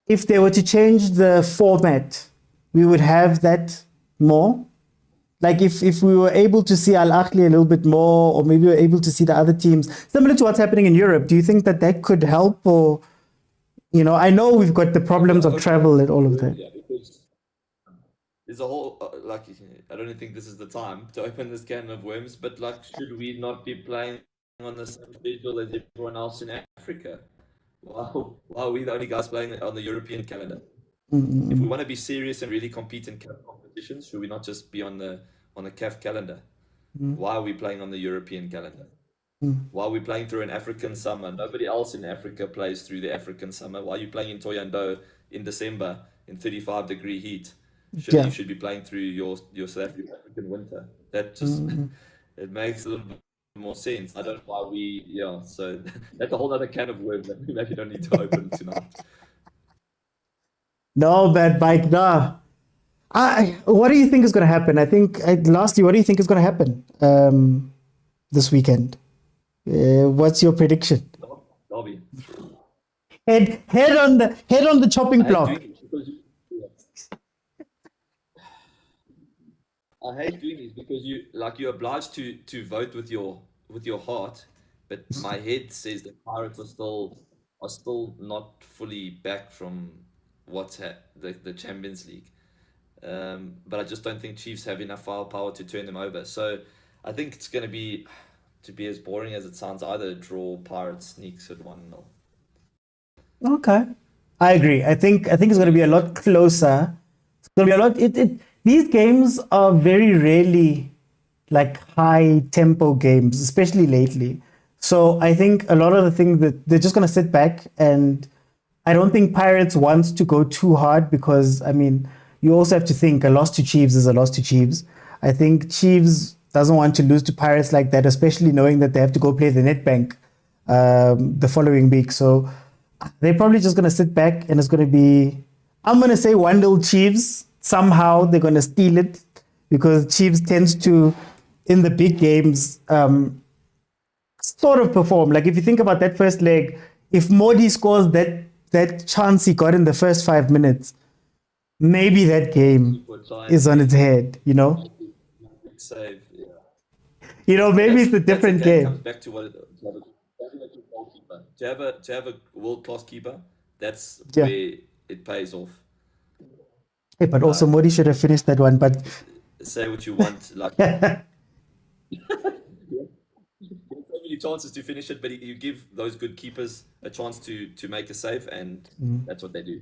if they were to change the format, we would have that more? Like if we were able to see Al Ahly a little bit more, or maybe we were able to see the other teams, similar to what's happening in Europe, do you think that could help? Or, you know, I know we've got the problems of travel and all of that. Yeah, because there's a whole, like, I don't think this is the time to open this can of worms, but like, should we not be playing on the same schedule as everyone else in Africa? Wow, are we the only guys playing on the European calendar? If we want to be serious and really compete in CAF competitions, should we not just be on the CAF calendar? Why are we playing on the European calendar? Why are we playing through an African summer? Nobody else in Africa plays through the African summer. Why are you playing in Thohoyandou in December in 35-degree heat? You should be playing through your South African winter. That just it makes a little more sense. I don't know why so that's a whole other can of worms that we maybe don't need to open tonight. No, bad bike. No. What do you think is going to happen? Lastly, what do you think is going to happen this weekend? What's your prediction? Derby. Head on the chopping block. I hate doing this because you're obliged to vote with your heart, but my head says the Pirates are still not fully back from what's the Champions League. But I just don't think Chiefs have enough firepower to turn them over. So I think it's going to be as boring as it sounds, either draw, Pirates sneaks at 1-0. Okay, I agree. I think it's going to be a lot closer. It's going to be a lot. These games are very rarely like high tempo games, especially lately. So I think a lot of the things that they're just going to sit back, and I don't think Pirates wants to go too hard because, I mean, you also have to think a loss to Chiefs is a loss to Chiefs. I think Chiefs doesn't want to lose to Pirates like that, especially knowing that they have to go play the Nedbank the following week. So they're probably just going to sit back, and it's going to be, I'm going to say 1-0 Chiefs. Somehow they're going to steal it because Chiefs tends to, in the big games, sort of perform. Like if you think about that first leg, if Modi scores that chance he got in the first 5 minutes, maybe that game is on its head, you know? Save, yeah. You know, maybe it's a different game. Comes back to what to have a world-class keeper, that's where it pays off. Hey, but also Modi should have finished that one, but say what you want, like you have so many chances to finish it, but you give those good keepers a chance to make a save, and that's what they do.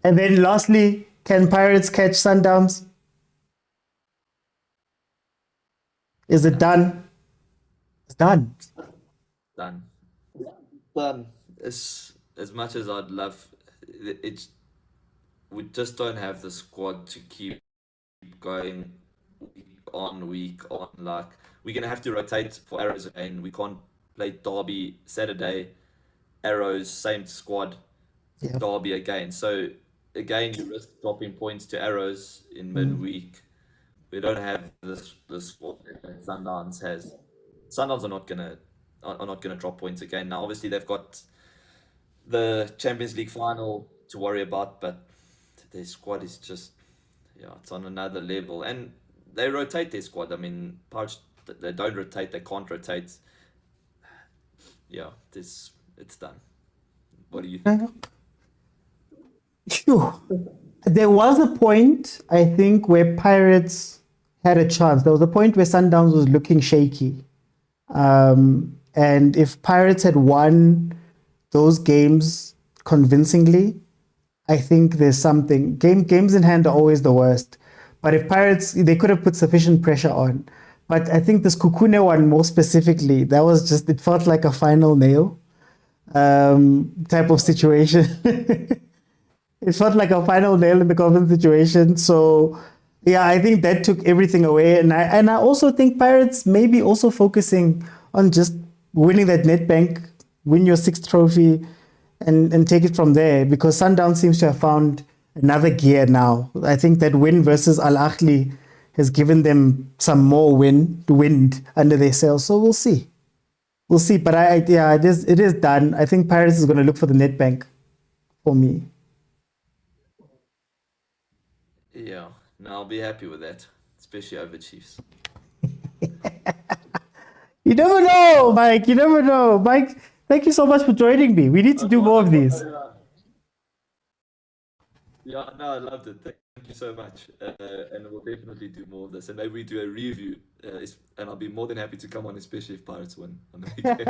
And then lastly, can Pirates catch Sundowns? Is it done? It's done. Done. As much as I'd love it, we just don't have the squad to keep going week on. Like, we're gonna have to rotate for Arrows again. We can't play Derby Saturday, Arrows same squad, Derby again. So again, you risk dropping points to Arrows in midweek. We don't have this squad that Sundowns has. Sundowns are not gonna drop points again. Now, obviously, they've got the Champions League final to worry about, but their squad is just, it's on another level. And they rotate their squad. I mean, Pirates, they don't rotate, they can't rotate. Yeah, it's done. What do you think? There was a point, I think, where Pirates had a chance. There was a point where Sundowns was looking shaky. And if Pirates had won those games convincingly, I think there's something. Games in hand are always the worst. But if Pirates, they could have put sufficient pressure on. But I think this Kukune one more specifically, that was just, it felt like a final nail type of situation. It felt like a final nail in the coffin situation. So, yeah, I think that took everything away. And I also think Pirates maybe also focusing on just winning that Nedbank, win your 6th trophy, and take it from there, because Sundowns seems to have found another gear now. I think that win versus Ahly has given them some more wind under their sails. So we'll see. But it is done. I think Pirates is going to look for the Nedbank for me. Yeah, no, I'll be happy with that, especially over Chiefs. You never know, Mike. You never know. Mike, thank you so much for joining me. We need to do more of these. Yeah, no, I loved it. Thank you so much. And we'll definitely do more of this. And maybe we do a review. And I'll be more than happy to come on, especially if Pirates win on the weekend.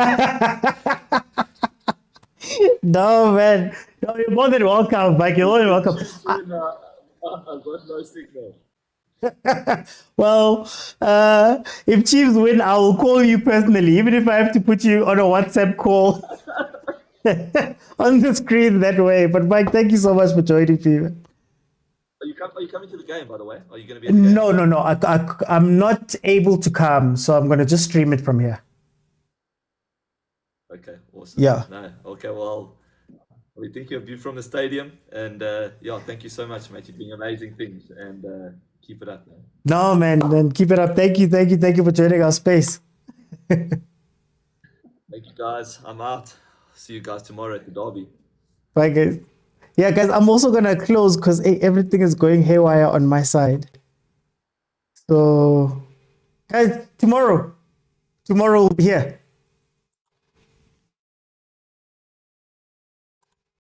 No, man. No, you're more than welcome, Mike. You're more than welcome. I've got no signal. Well, if Chiefs win, I will call you personally, even if I have to put you on a WhatsApp call on the screen that way. But Mike, thank you so much for joining me. You come Are you coming to the game, by the way? Are you going to be at the game? No. I'm not able to come, so I'm going to just stream it from here. Okay, awesome. Yeah. No, okay, well, we think of you from the stadium, and yeah, thank you so much, mate. You're doing amazing things, and keep it up, man. No, man, keep it up. Thank you for joining our space. Thank you, guys. I'm out. See you guys tomorrow at the derby. Bye, guys. Yeah, guys, I'm also going to close because everything is going haywire on my side. So, guys, tomorrow we'll be here.